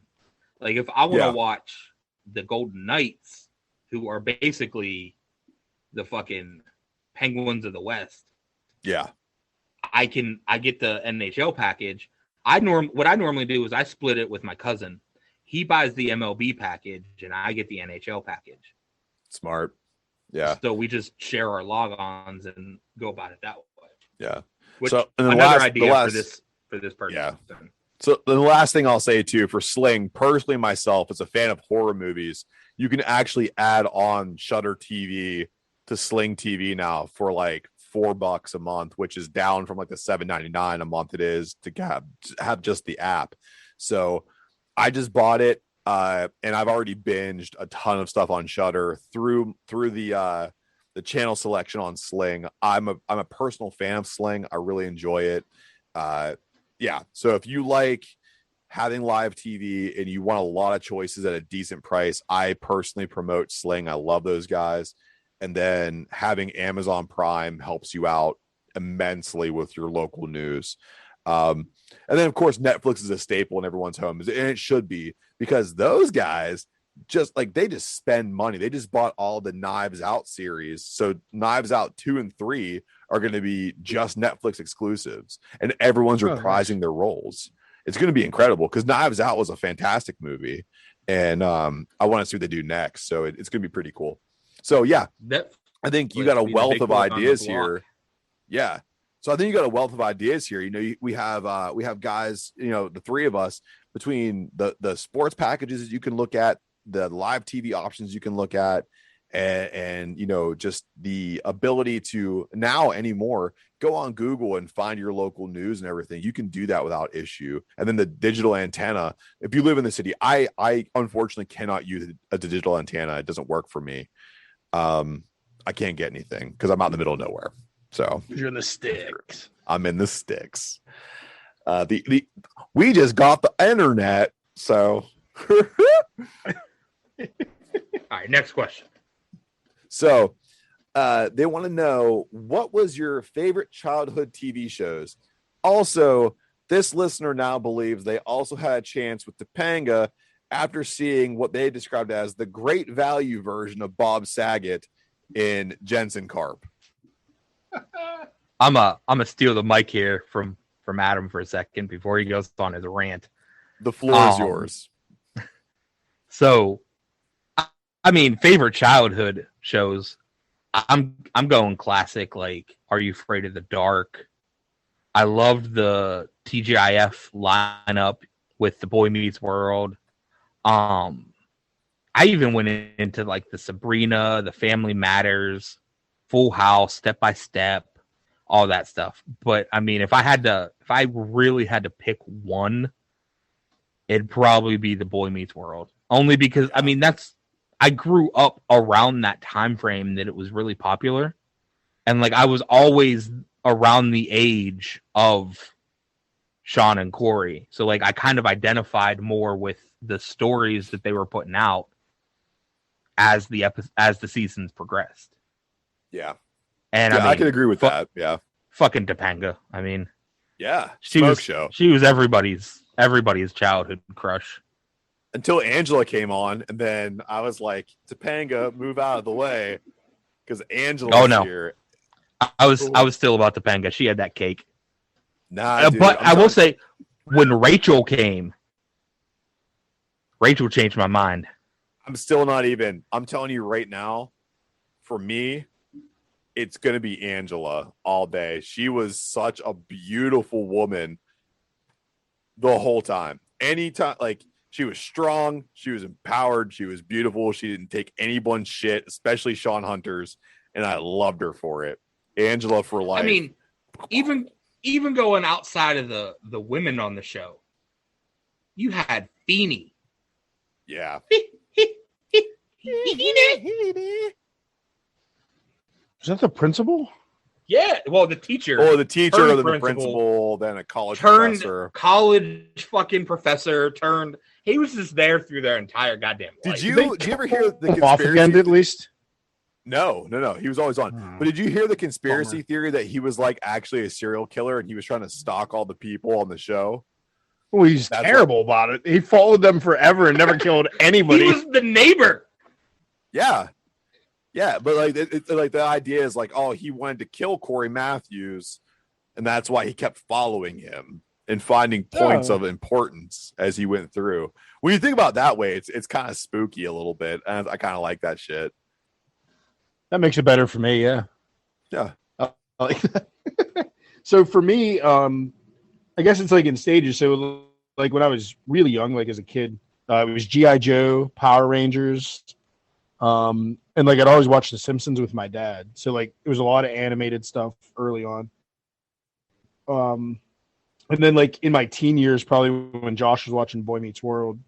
Like if I want to watch the Golden Knights, who are basically the fucking Penguins of the West, I get the NHL package. What I normally do is I split it with my cousin. He buys the MLB package and I get the NHL package. Smart. Yeah. So we just share our logons and go about it that way. Yeah. Which so another idea for this person. Yeah. So the last thing I'll say too for Sling, personally myself, as a fan of horror movies, you can actually add on Shudder TV to Sling TV now for like $4 a month, which is down from like the $7.99 a month it is to have just the app. So I just bought it, and I've already binged a ton of stuff on Shudder through the channel selection on Sling. I'm a personal fan of Sling. I really enjoy it. So if you like having live TV and you want a lot of choices at a decent price, I personally promote Sling. I love those guys. And then having Amazon Prime helps you out immensely with your local news. And then of course Netflix is a staple in everyone's home, and it should be, because those guys they just spend money. They just bought all the Knives Out series. So Knives Out 2 and 3 are going to be just Netflix exclusives, and everyone's reprising their roles. It's going to be incredible because Knives Out was a fantastic movie, and I want to see what they do next. So it's going to be pretty cool. So I think you got a wealth of ideas here. Yeah. So I think you got a wealth of ideas here. You know, we have guys, you know, the three of us, between the sports packages that you can look at, the live TV options you can look at, and you know, just the ability to now anymore go on Google and find your local news and everything. You can do that without issue. And then the digital antenna, if you live in the city, I unfortunately cannot use a digital antenna. It doesn't work for me. I can't get anything because I'm out in the middle of nowhere. So you're in the sticks. I'm in the sticks. We just got the internet. So all right, next question. So they want to know, what was your favorite childhood TV shows? Also, this listener now believes they also had a chance with Topanga after seeing what they described as the great value version of Bob Saget in Jensen Karp. I'm a steal the mic here from Adam for a second before he goes on his rant. The floor is yours. So, I mean, favorite childhood shows. I'm going classic. Like, Are You Afraid of the Dark? I loved the TGIF lineup with The Boy Meets World. I even went into like the Sabrina, the Family Matters, Full House, Step by Step, all that stuff. But I mean, if I really had to pick one, it'd probably be The Boy Meets World. Only because I mean, I grew up around that time frame that it was really popular, and like I was always around the age of Sean and Corey, so like I kind of identified more with the stories that they were putting out as the seasons progressed. Yeah. And I can agree with that. Yeah. Fucking Topanga. I mean, yeah. She was everybody's childhood crush. Until Angela came on, and then I was like, Topanga, move out of the way, because Angela's here. I was still about Topanga. She had that cake. Nah, dude, but I will say, when Rachel came, Rachel changed my mind. I'm still not even. I'm telling you right now, for me, it's going to be Angela all day. She was such a beautiful woman the whole time. Anytime, like, she was strong, she was empowered, she was beautiful. She didn't take anyone's shit, especially Sean Hunter's, and I loved her for it. Angela for life. I mean, even going outside of the women on the show, you had Feeny. Yeah. Is that the principal? Yeah, well, the teacher. Or the teacher, turned or the principal, then a college turned professor. college fucking professor. He was just there through their entire goddamn life. Did you ever hear the Off conspiracy? again, at least. No. He was always on. But did you hear the conspiracy theory that he was like actually a serial killer and he was trying to stalk all the people on the show? Well, he's terrible about it. He followed them forever and never killed anybody. He was the neighbor. Yeah. Yeah, but like it's like the idea is like, oh, he wanted to kill Corey Matthews, and that's why he kept following him and finding points of importance as he went through. When you think about it that way, it's kind of spooky a little bit, and I kind of like that shit. That makes it better for me, yeah. Yeah. I like that. So for me, I guess it's like in stages. So like when I was really young, like as a kid, it was G.I. Joe, Power Rangers, and like I'd always watch The Simpsons with my dad. So like it was a lot of animated stuff early on. And then like in my teen years, probably when Josh was watching Boy Meets World,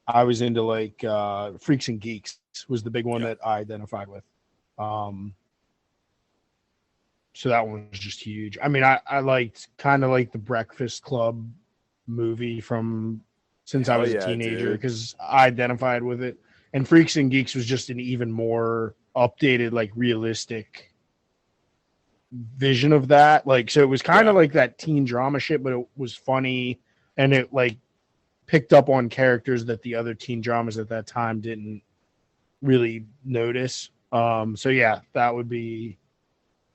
I was into like Freaks and Geeks was the big one that I identified with. So that one was just huge. I mean, I liked kind of like the Breakfast Club movie from since I was a teenager because I identified with it. And Freaks and Geeks was just an even more updated, like realistic vision of that. Like, so it was kind of like that teen drama shit, but it was funny and it like picked up on characters that the other teen dramas at that time didn't really notice. So yeah, that would be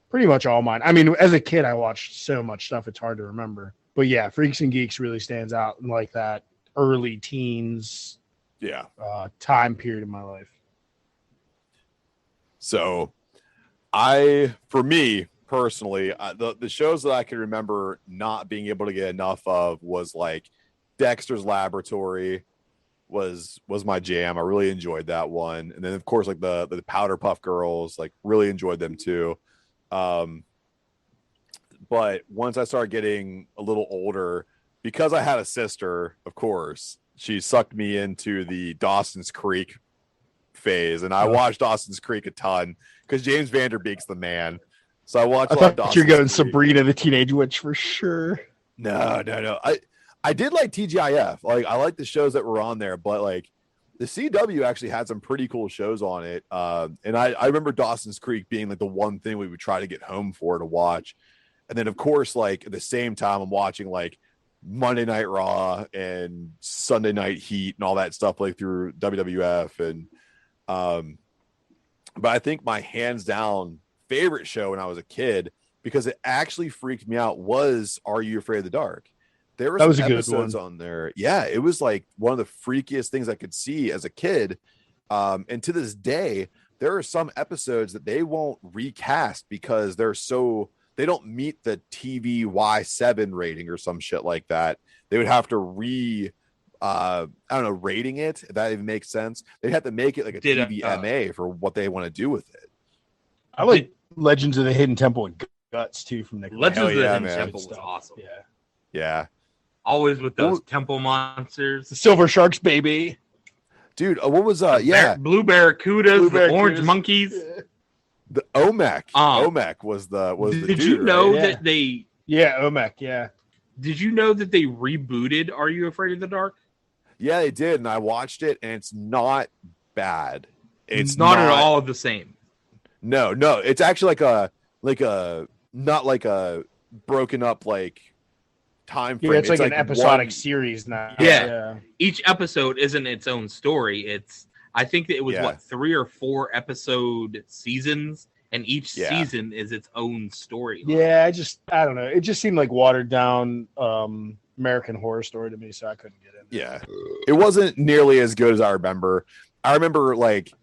pretty much all mine. I mean, as a kid, I watched so much stuff, it's hard to remember. But yeah, Freaks and Geeks really stands out in like that early teens time period in my life. So for me personally, the shows that I can remember not being able to get enough of was like Dexter's Laboratory was my jam. I really enjoyed that one. And then of course like the Powder Puff Girls, like really enjoyed them too. But once I started getting a little older, because I had a sister, of course, she sucked me into the Dawson's Creek phase, and I watched Dawson's Creek a ton because James Vanderbeek's the man. So I watched. I thought you're going Sabrina the Teenage Witch for sure. No. I did like TGIF. Like I like the shows that were on there, but like the CW actually had some pretty cool shows on it. And I remember Dawson's Creek being like the one thing we would try to get home for to watch. And then of course, like at the same time, I'm watching like Monday Night Raw and Sunday Night Heat and all that stuff like through WWF. And but I think my hands down favorite show when I was a kid, because it actually freaked me out, was Are You Afraid of the Dark? There were some episodes on there. Yeah, it was like one of the freakiest things I could see as a kid. And to this day, there are some episodes that they won't recast because they don't meet the TV Y7 rating or some shit like that. They would have to rating it, if that even makes sense. They'd have to make it like a TVMA for what they want to do with it. I like Legends of the Hidden Temple and Guts too from Nickelodeon. Legends of the Hidden Temple was awesome. Yeah. Always with those temple monsters. The Silver Sharks, baby. Dude, what was Blue Barracudas, the Orange Monkeys. The Omek. Omek was the Did dude, you know right? that they Omek, yeah. Did you know that they rebooted Are You Afraid of the Dark? Yeah, they did, and I watched it, and it's not bad. It's not at all the same. No, it's actually not like a broken up like time frame. Yeah, it's like an episodic series now. Yeah. Each episode isn't its own story. I think that it was 3 or 4 episode seasons, and each season is its own story. Yeah, I don't know. It just seemed like watered down American Horror Story to me, so I couldn't get in. Yeah, it wasn't nearly as good as I remember. I remember like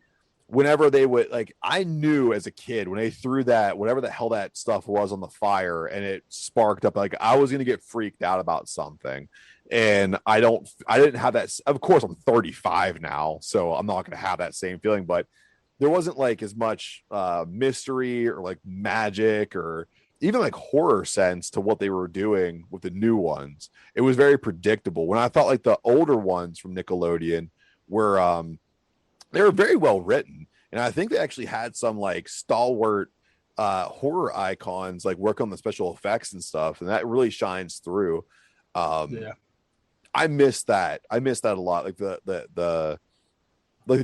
whenever they would like, I knew as a kid when they threw that, whatever the hell that stuff was on the fire and it sparked up, like I was going to get freaked out about something. And I didn't have that. Of course, I'm 35 now, so I'm not going to have that same feeling, but there wasn't like as much mystery or like magic or even like horror sense to what they were doing with the new ones. It was very predictable. When I thought like the older ones from Nickelodeon were, they were very well written. And I think they actually had some like stalwart horror icons like work on the special effects and stuff. And that really shines through. Yeah. I miss that. I miss that a lot. Like the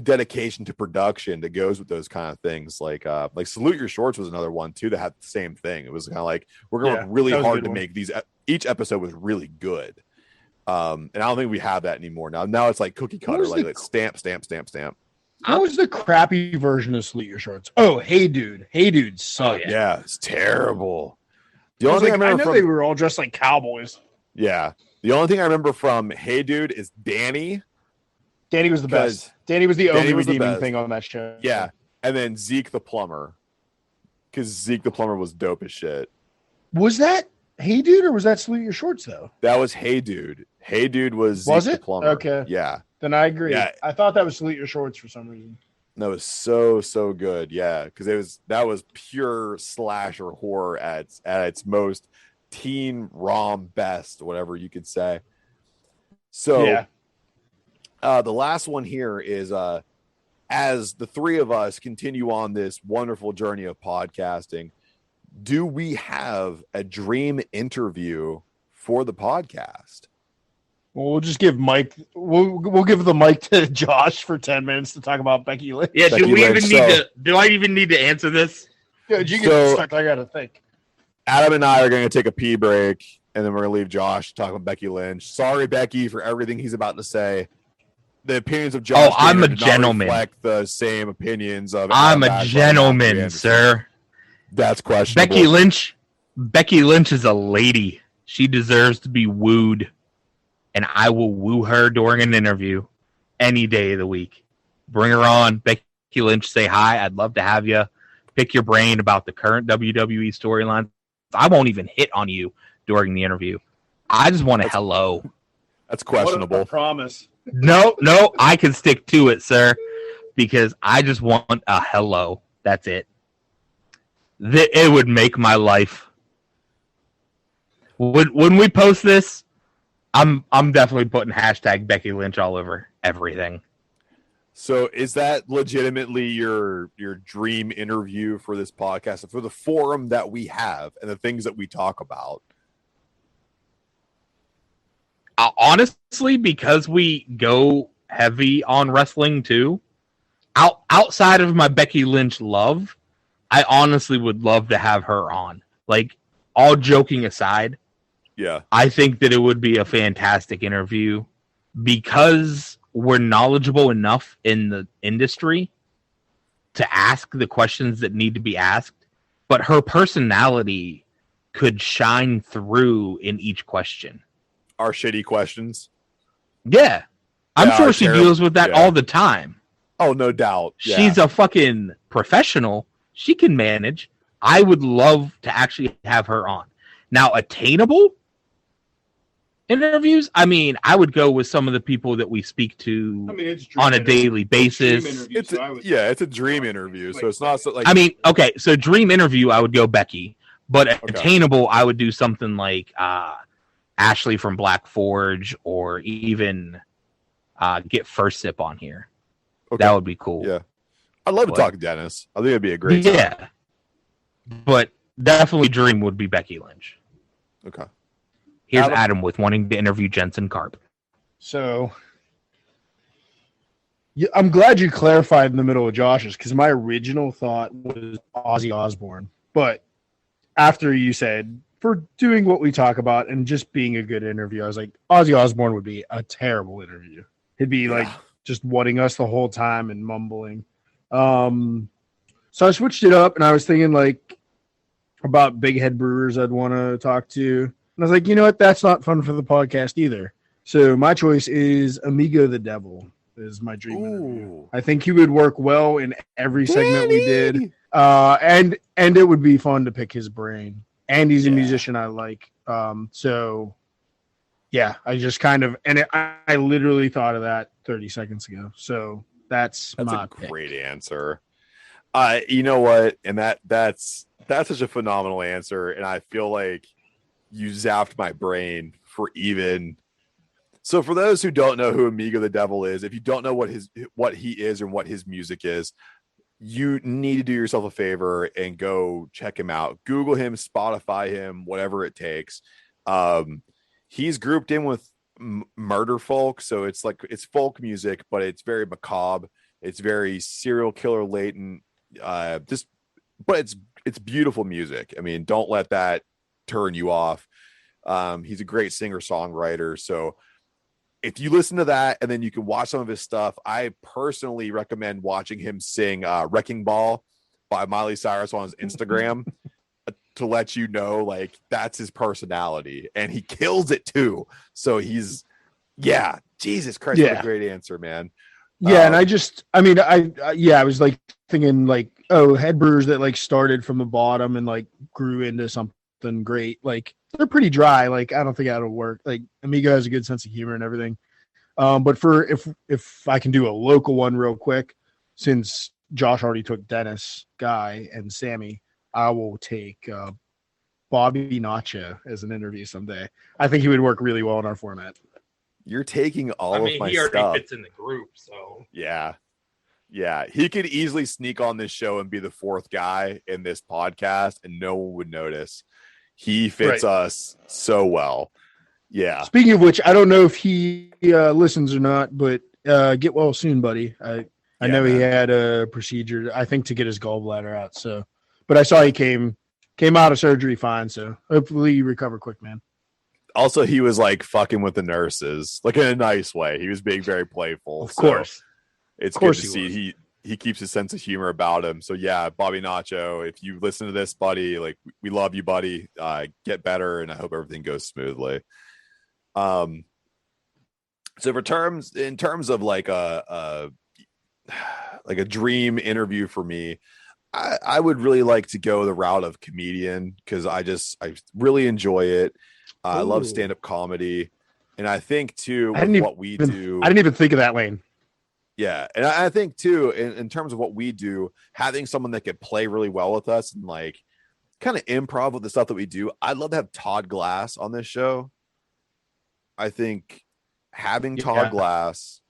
dedication to production that goes with those kind of things. Like Salute Your Shorts was another one too that had the same thing. It was kind of like we're going to work really hard to make these. Each episode was really good. And I don't think we have that anymore. Now it's like cookie cutter, like stamp. What was the crappy version of Salute Your Shorts? Oh, Hey Dude. Hey Dude sucked. Yeah, it's terrible. The I only thing I know they were all dressed like cowboys. Yeah. The only thing I remember from Hey Dude is Danny. Danny was the best. Danny was the only redeeming thing on that show. Yeah. And then Zeke the plumber. Because Zeke the plumber was dope as shit. Was that Hey Dude or was that Salute Your Shorts though? That was Hey Dude. Hey Dude was Zeke the plumber. Okay. Yeah. Then I agree. Yeah. I thought that was Salute Your Shorts for some reason. That was so good. Yeah. Because that was pure slasher horror at its most teen rom best, whatever you could say. So yeah. The last one here is as the three of us continue on this wonderful journey of podcasting, do we have a dream interview for the podcast? Well, we'll just give Mike. We'll give the mic to Josh for 10 minutes to talk about Becky Lynch. Yeah, do I even need to answer this? Yeah, you get stuck. I gotta think. Adam and I are going to take a pee break, and then we're going to leave Josh talking about Becky Lynch. Sorry, Becky, for everything he's about to say. The opinions of Josh. Oh, I'm a gentleman. Reflect the same opinions of. I'm a gentleman, sir. That's questionable. Becky Lynch is a lady. She deserves to be wooed, and I will woo her during an interview any day of the week. Bring her on, Becky Lynch. Say hi. I'd love to have you. Pick your brain about the current WWE storyline. I won't even hit on you during the interview. I just want a hello. That's questionable. What a promise. No, I can stick to it, sir, because I just want a hello. That's it. It would make my life. When we post this, I'm definitely putting hashtag Becky Lynch all over everything. So is that legitimately your dream interview for this podcast, for the forum that we have and the things that we talk about? Honestly, because we go heavy on wrestling too, outside of my Becky Lynch love, I honestly would love to have her on. Like, all joking aside, yeah, I think that it would be a fantastic interview because we're knowledgeable enough in the industry to ask the questions that need to be asked, but her personality could shine through in each question. Our shitty questions. Yeah. I'm sure she deals with that all the time. Oh, no doubt. Yeah. She's a fucking professional. She can manage. I would love to actually have her on. Now, attainable interviews, I mean, I would go with some of the people that we speak to on a daily basis. It's a dream interview, so it's not so like. I mean, okay, so dream interview, I would go Becky, but attainable, I would do something like Ashley from Black Forge, or even get First Sip on here. Okay. That would be cool. Yeah, I'd love to talk to Dennis. I think it'd be a great time. Yeah, but definitely dream would be Becky Lynch. Okay. Here's Adam with wanting to interview Jensen Karp. So, I'm glad you clarified in the middle of Josh's, because my original thought was Ozzy Osbourne. But after you said, for doing what we talk about and just being a good interview, I was like, Ozzy Osbourne would be a terrible interview. He'd be like just wanting us the whole time and mumbling. So I switched it up, and I was thinking like about big head brewers I'd want to talk to. And I was like, you know what? That's not fun for the podcast either. So my choice is Amigo the Devil. is my dream interview. Ooh. I think he would work well in every segment we did. Danny! And it would be fun to pick his brain. And he's a Yeah. musician I like. So yeah, I just kind of I literally thought of that 30 seconds ago. So that's my a pick. great answer. You know what? And that's such a phenomenal answer. And I feel like you zapped my brain for even. So for those who don't know who Amigo the Devil is, if you don't know what he is and what his music is, you need to do yourself a favor and go check him out. Google him, Spotify him, whatever it takes. He's grouped in with murder folk, so it's folk music, but it's very macabre. It's very serial killer latent. But it's beautiful music. I mean, don't let that turn you off. He's a great singer-songwriter. So if you listen to that and then you can watch some of his stuff, I personally recommend watching him sing Wrecking Ball by Miley Cyrus on his Instagram to let you know, like, that's his personality. And he kills it too. So Jesus Christ, what a great answer, man. Yeah, and I was like thinking like, head brewers that like started from the bottom and like grew into something great. Like they're pretty dry. Like I don't think that'll work. Like Amigo has a good sense of humor and everything. But for if I can do a local one real quick, since Josh already took Dennis, Guy, and Sammy, I will take Bobby Nacho as an interview someday. I think he would work really well in our format. You're taking all of my he already stuff. fits in the group, so Yeah. He could easily sneak on this show and be the fourth guy in this podcast, and no one would notice. He fits us so well. Yeah. Speaking of which, I don't know if he listens or not, but get well soon, buddy. I know he had a procedure, I think, to get his gallbladder out. So, but I saw he came out of surgery fine. So hopefully you recover quick, man. Also, he was like fucking with the nurses, like in a nice way. He was being very playful. Of course. It's good to see he keeps his sense of humor about him. So yeah, Bobby Nacho, if you listen to this, buddy, like we love you, buddy. Get better, and I hope everything goes smoothly. So in terms of like a dream interview for me, I would really like to go the route of comedian, because I really enjoy it. I love stand-up comedy, and I think too what we do. I didn't even think of that lane. Yeah, and I think too in terms of what we do, having someone that could play really well with us and like kind of improv with the stuff that we do. I'd love to have Todd Glass on this show. I think having Todd Glass,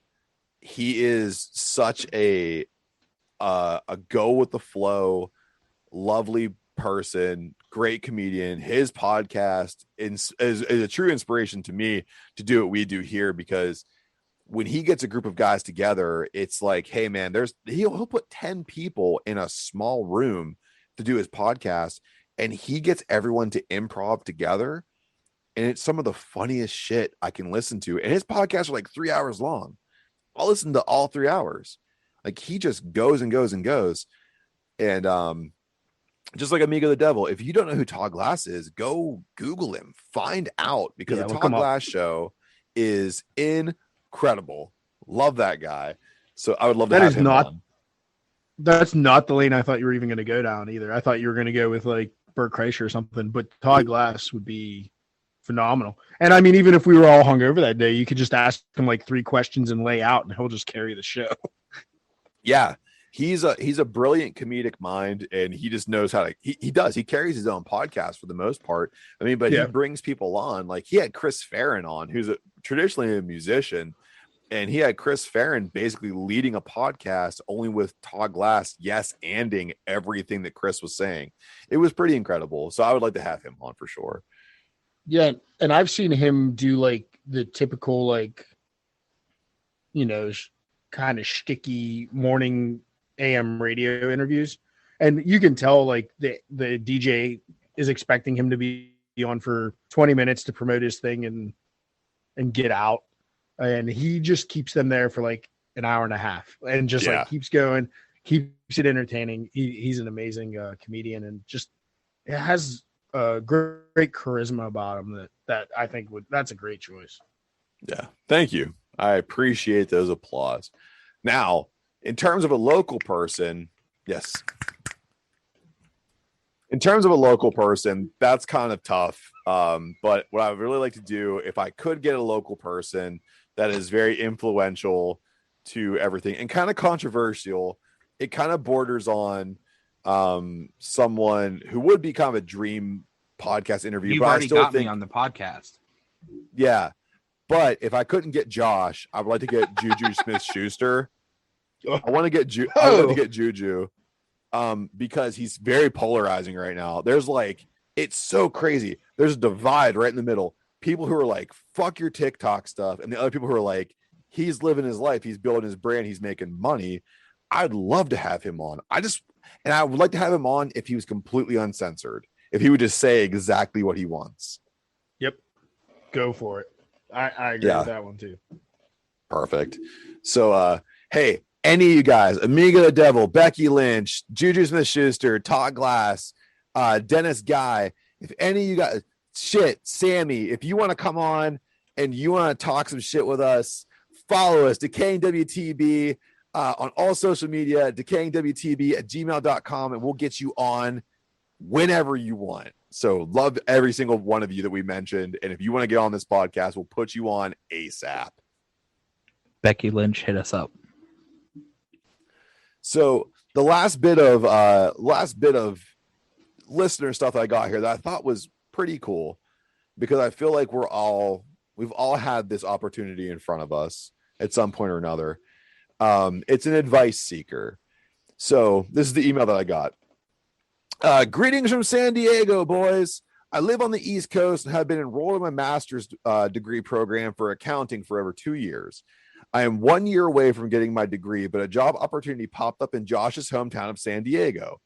he is such a go with the flow, lovely person, great comedian. His podcast is a true inspiration to me to do what we do here, because when he gets a group of guys together, it's like, hey man, he'll put 10 people in a small room to do his podcast, and he gets everyone to improv together. And it's some of the funniest shit I can listen to. And his podcasts are like 3 hours long. I'll listen to all 3 hours. Like he just goes and goes and goes. And just like Amigo the Devil, if you don't know who Todd Glass is, go Google him, find out, because the Todd Glass show is incredible. Love that guy. So I would love to have him on. That's not the lane I thought you were even going to go down either. I thought you were going to go with like Bert Kreischer or something, but Todd Glass would be phenomenal. And I mean, even if we were all hungover that day, you could just ask him like 3 questions and lay out, and he'll just carry the show. Yeah. He's a brilliant comedic mind, and he just knows how to, he carries his own podcast for the most part. I mean, but he brings people on. Like he had Chris Farron on, who's traditionally a musician, and he had Chris Farron basically leading a podcast only with Todd Glass, yes-anding everything that Chris was saying. It was pretty incredible. So I would like to have him on for sure. Yeah, and I've seen him do like the typical, like, kind of shticky morning AM radio interviews, and you can tell like the DJ is expecting him to be on for 20 minutes to promote his thing and get out, and he just keeps them there for like an hour and a half and just like keeps going, keeps it entertaining. He's an amazing comedian, and just it has great charisma about him that I think that's a great choice. Yeah, thank you. I appreciate those applause. Now, in terms of a local person, yes. In terms of a local person, that's kind of tough. But what I would really like to do, if I could get a local person that is very influential to everything and kind of controversial, it kind of borders on someone who would be kind of a dream podcast interview. You've but already I still got think, me on the podcast. Yeah. But if I couldn't get Josh, I would like to get Juju Smith-Schuster. I want to get Juju because he's very polarizing right now. There's it's so crazy. There's a divide right in the middle. People who are like, fuck your TikTok stuff. And the other people who are like, he's living his life. He's building his brand. He's making money. I'd love to have him on. And I would like to have him on if he was completely uncensored. If he would just say exactly what he wants. Yep. Go for it. I agree with that one too. Perfect. So, hey, any of you guys, Amiga the Devil, Becky Lynch, Juju Smith-Schuster, Todd Glass, Dennis Guy, if any of you guys, Sammy, if you want to come on and you want to talk some shit with us, follow us, Decaying WTB, on all social media, decayingwtb@gmail.com, and we'll get you on whenever you want. So love every single one of you that we mentioned. And if you want to get on this podcast, we'll put you on ASAP. Becky Lynch, hit us up. So the last bit of listener stuff that I got here that I thought was pretty cool, because I feel like we've all had this opportunity in front of us at some point or another. It's an advice seeker. So this is the email that I got. Greetings from San Diego, boys. I live on the East Coast and have been enrolled in my master's degree program for accounting for over 2 years. I am 1 year away from getting my degree, but a job opportunity popped up in Josh's hometown of San Diego.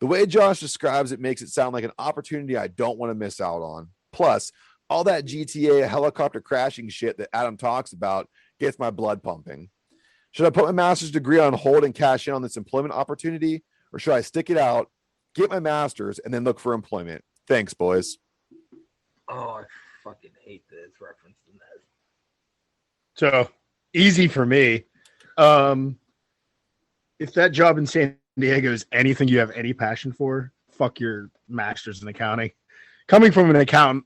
The way Josh describes it makes it sound like an opportunity I don't want to miss out on. Plus, all that GTA helicopter crashing shit that Adam talks about gets my blood pumping. Should I put my master's degree on hold and cash in on this employment opportunity, or should I stick it out, get my master's, and then look for employment? Thanks, boys. Oh, I fucking hate this reference to that. So easy for me. If that job in San Diego is anything you have any passion for, fuck your master's in accounting. Coming from an accountant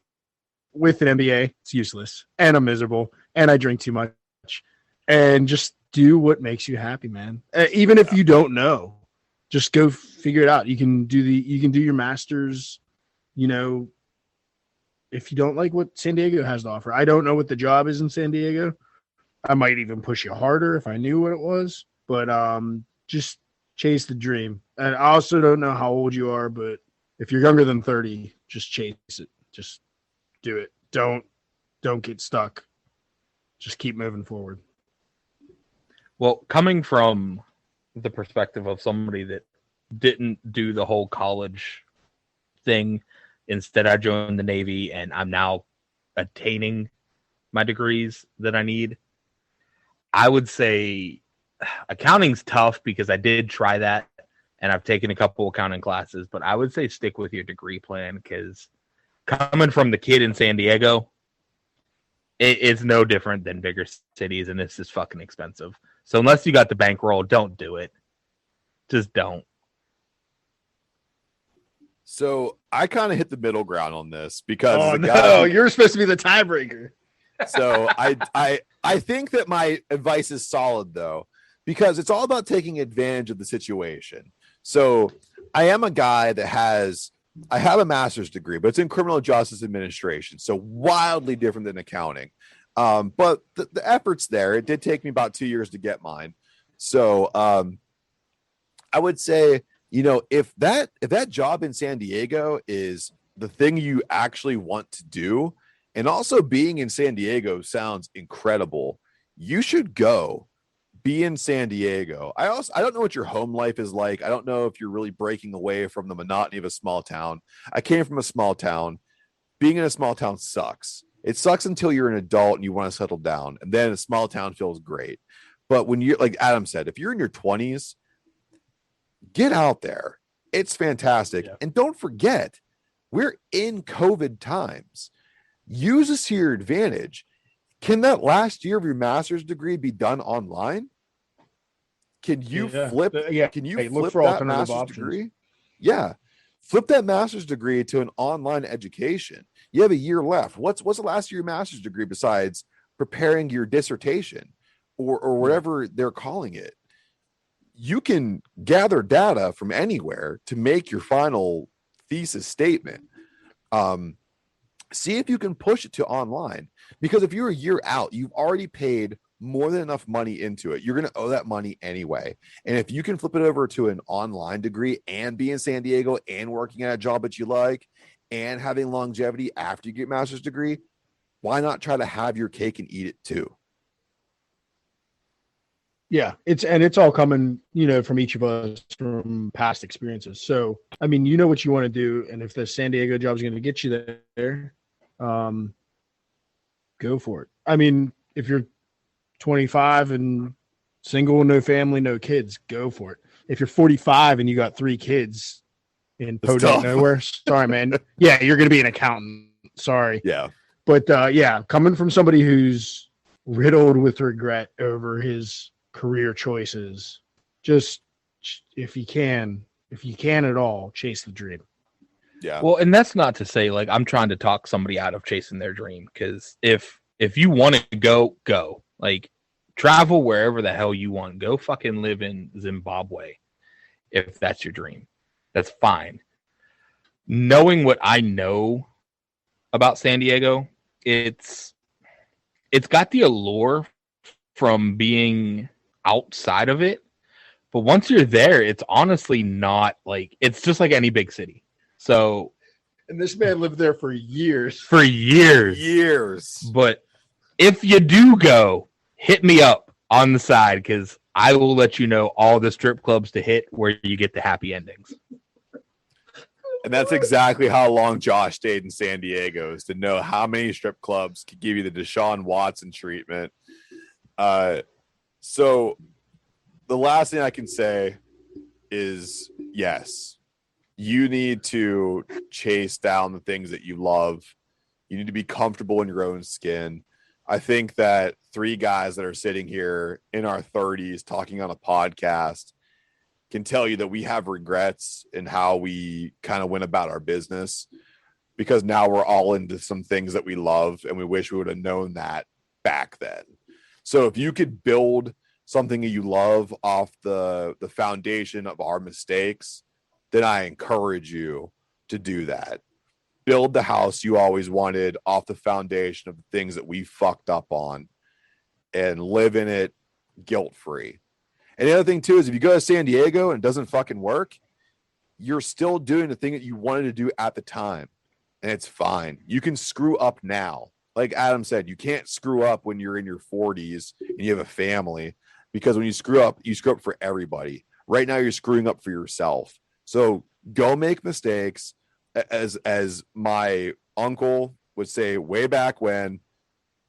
with an MBA, it's useless, and I'm miserable, and I drink too much. And just do what makes you happy, man. Even if you don't know, just go figure it out. You can do your master's, if you don't like what San Diego has to offer. I don't know what the job is in San Diego. I might even push you harder if I knew what it was, but just chase the dream. And I also don't know how old you are, but if you're younger than 30, just chase it. Just do it. Don't get stuck. Just keep moving forward. Well, coming from the perspective of somebody that didn't do the whole college thing, instead I joined the Navy and I'm now attaining my degrees that I need, I would say accounting's tough because I did try that and I've taken a couple accounting classes, but I would say stick with your degree plan, because coming from the kid in San Diego, it's no different than bigger cities, and this is fucking expensive. So unless you got the bankroll, don't do it. Just don't. So I kind of hit the middle ground on this because you're supposed to be the tiebreaker. So I think that my advice is solid, though, because it's all about taking advantage of the situation. So I am a guy that I have a master's degree, but it's in criminal justice administration. So wildly different than accounting. But the effort's there. It did take me about 2 years to get mine. So I would say, if that job in San Diego is the thing you actually want to do, and also being in San Diego sounds incredible, you should go be in San Diego. I don't know what your home life is like. I don't know if you're really breaking away from the monotony of a small town. I came from a small town. Being in a small town sucks. It sucks until you're an adult and you want to settle down, and then a small town feels great. But when you're, like Adam said, if you're in your 20s, get out there. It's fantastic. Yeah. And don't forget, we're in COVID times. Use this to your advantage. Can that last year of your master's degree be done online? Can you flip? Can you flip that master's degree? Yeah, flip that master's degree to an online education. You have a year left. What's the last year of your master's degree besides preparing your dissertation or whatever they're calling it? You can gather data from anywhere to make your final thesis statement. See if you can push it to online, because if you're a year out, you've already paid more than enough money into it. You're going to owe that money anyway. And if you can flip it over to an online degree and be in San Diego and working at a job that you like and having longevity after you get a master's degree, why not try to have your cake and eat it too? Yeah, it's all coming, from each of us from past experiences. So, I mean, you know what you want to do, and if the San Diego job is going to get you there, go for it. I mean, if you're 25 and single, no family, no kids, go for it. If you're 45 and you got 3 kids in Podunk nowhere, sorry, man. Yeah, you're going to be an accountant. Sorry. Yeah. But coming from somebody who's riddled with regret over his career choices, just if you can at all, chase the dream. Yeah. Well, and that's not to say like I'm trying to talk somebody out of chasing their dream, because if you want to go, like travel wherever the hell you want. Go fucking live in Zimbabwe if that's your dream. That's fine. Knowing what I know about San Diego, it's got the allure from being outside of it, but once you're there, it's honestly not like, it's just like any big city. So, and this man lived there for years. But if you do go, hit me up on the side, because I will let you know all the strip clubs to hit where you get the happy endings. And that's exactly how long Josh stayed in San Diego, is to know how many strip clubs could give you the Deshaun Watson treatment. So the last thing I can say is, yes, you need to chase down the things that you love. You need to be comfortable in your own skin. I think that 3 guys that are sitting here in our 30s talking on a podcast can tell you that we have regrets in how we kind of went about our business, because now we're all into some things that we love and we wish we would have known that back then. So if you could build something that you love off the foundation of our mistakes, then I encourage you to do that. Build the house you always wanted off the foundation of the things that we fucked up on, and live in it guilt-free. And the other thing too is, if you go to San Diego and it doesn't fucking work, you're still doing the thing that you wanted to do at the time, and it's fine. You can screw up now. Like Adam said, you can't screw up when you're in your 40s and you have a family, because when you screw up for everybody. Right now you're screwing up for yourself. So go make mistakes. As my uncle would say way back when,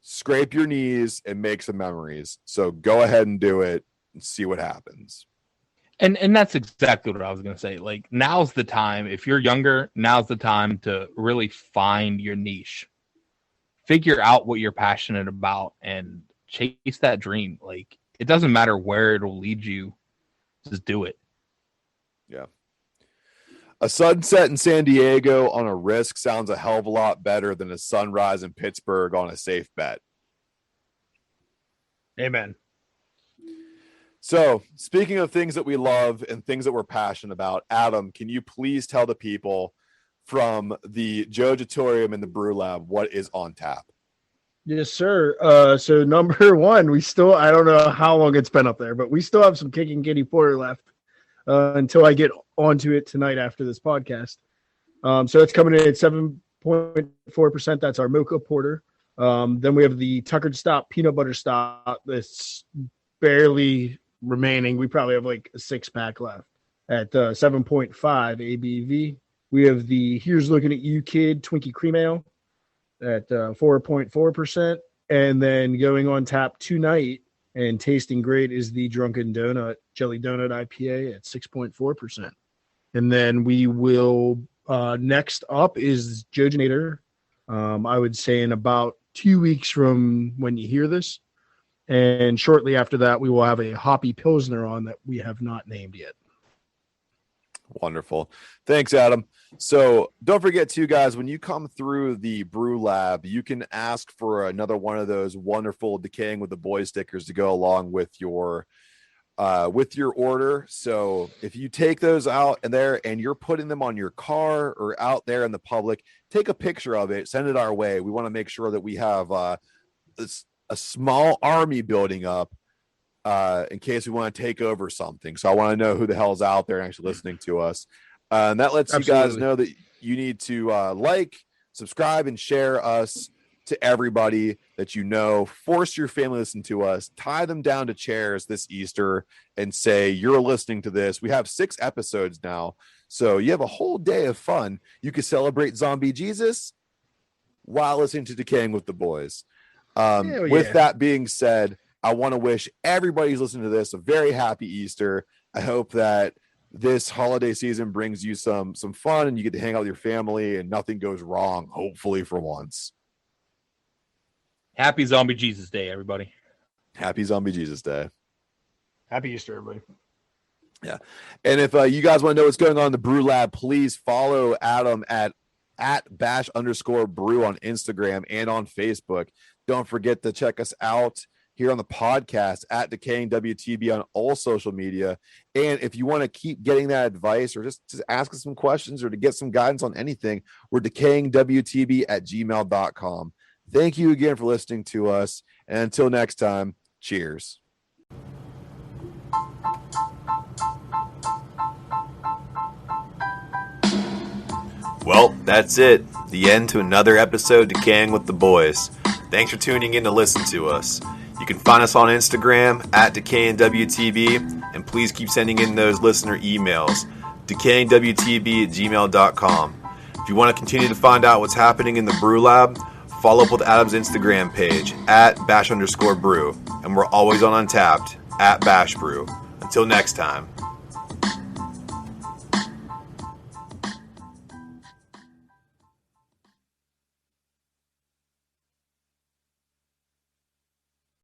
scrape your knees and make some memories. So go ahead and do it and see what happens. And that's exactly what I was going to say. Like, now's the time. If you're younger, now's the time to really find your niche. Figure out what you're passionate about and chase that dream. Like, it doesn't matter where it'll lead you. Just do it. Yeah. A sunset in San Diego on a risk sounds a hell of a lot better than a sunrise in Pittsburgh on a safe bet. Amen. So, speaking of things that we love and things that we're passionate about, Adam, can you please tell the people from the Jojitorium and the Brew Lab what is on tap? Yes, sir. So number 1, I don't know how long it's been up there, but we still have some Kicking Kitty Porter left until I get onto it tonight after this podcast. So it's coming in at 7.4%. That's our Mocha Porter. Then we have the Tuckered Stop Peanut Butter Stop that's barely remaining. We probably have like a 6-pack left at 7.5 ABV. We have the Here's Looking at You Kid Twinkie Cream Ale at 4.4%. And then going on tap tonight and tasting great is the Drunken Donut Jelly Donut IPA at 6.4%. And then we will next up is Jojitorium. I would say in about 2 weeks from when you hear this. And shortly after that, we will have a hoppy Pilsner on that we have not named yet. Wonderful. Thanks, Adam. So don't forget too, guys, when you come through the brew lab, you can ask for another one of those wonderful Decaying with the Boys stickers to go along with your order. So if you take those out and there and you're putting them on your car or out there in the public, take a picture of it, send it our way. We want to make sure that we have a small army building up in case we want to take over something. So I want to know who the hell's out there and actually listening to us. And that lets you guys know that you need to like, subscribe, and share us to everybody that you know. Force your family to listen to us. Tie them down to chairs this Easter and say, you're listening to this. We have 6 episodes now. So you have a whole day of fun. You can celebrate Zombie Jesus while listening to Decaying with the Boys. With that being said, I want to wish everybody who's listening to this a very happy Easter. I hope that this holiday season brings you some fun and you get to hang out with your family and nothing goes wrong, hopefully, for once. Happy Zombie Jesus Day, everybody. Happy Zombie Jesus Day. Happy Easter, everybody. Yeah. And if you guys want to know what's going on in the Brew Lab, please follow Adam at @bash_brew on Instagram and on Facebook. Don't forget to check us out here on the podcast at Decaying WTB on all social media. And if you want to keep getting that advice or just ask us some questions or to get some guidance on anything, we're decayingwtb@gmail.com. Thank you again for listening to us. And until next time, cheers. Well, that's it. The end to another episode Decaying with the Boys. Thanks for tuning in to listen to us. You can find us on Instagram at DecayingWTB, and please keep sending in those listener emails, decayingwtb@gmail.com. If you want to continue to find out what's happening in the Brew Lab, follow up with Adam's Instagram page at @bash_brew, and we're always on Untapped at @bashbrew. Until next time.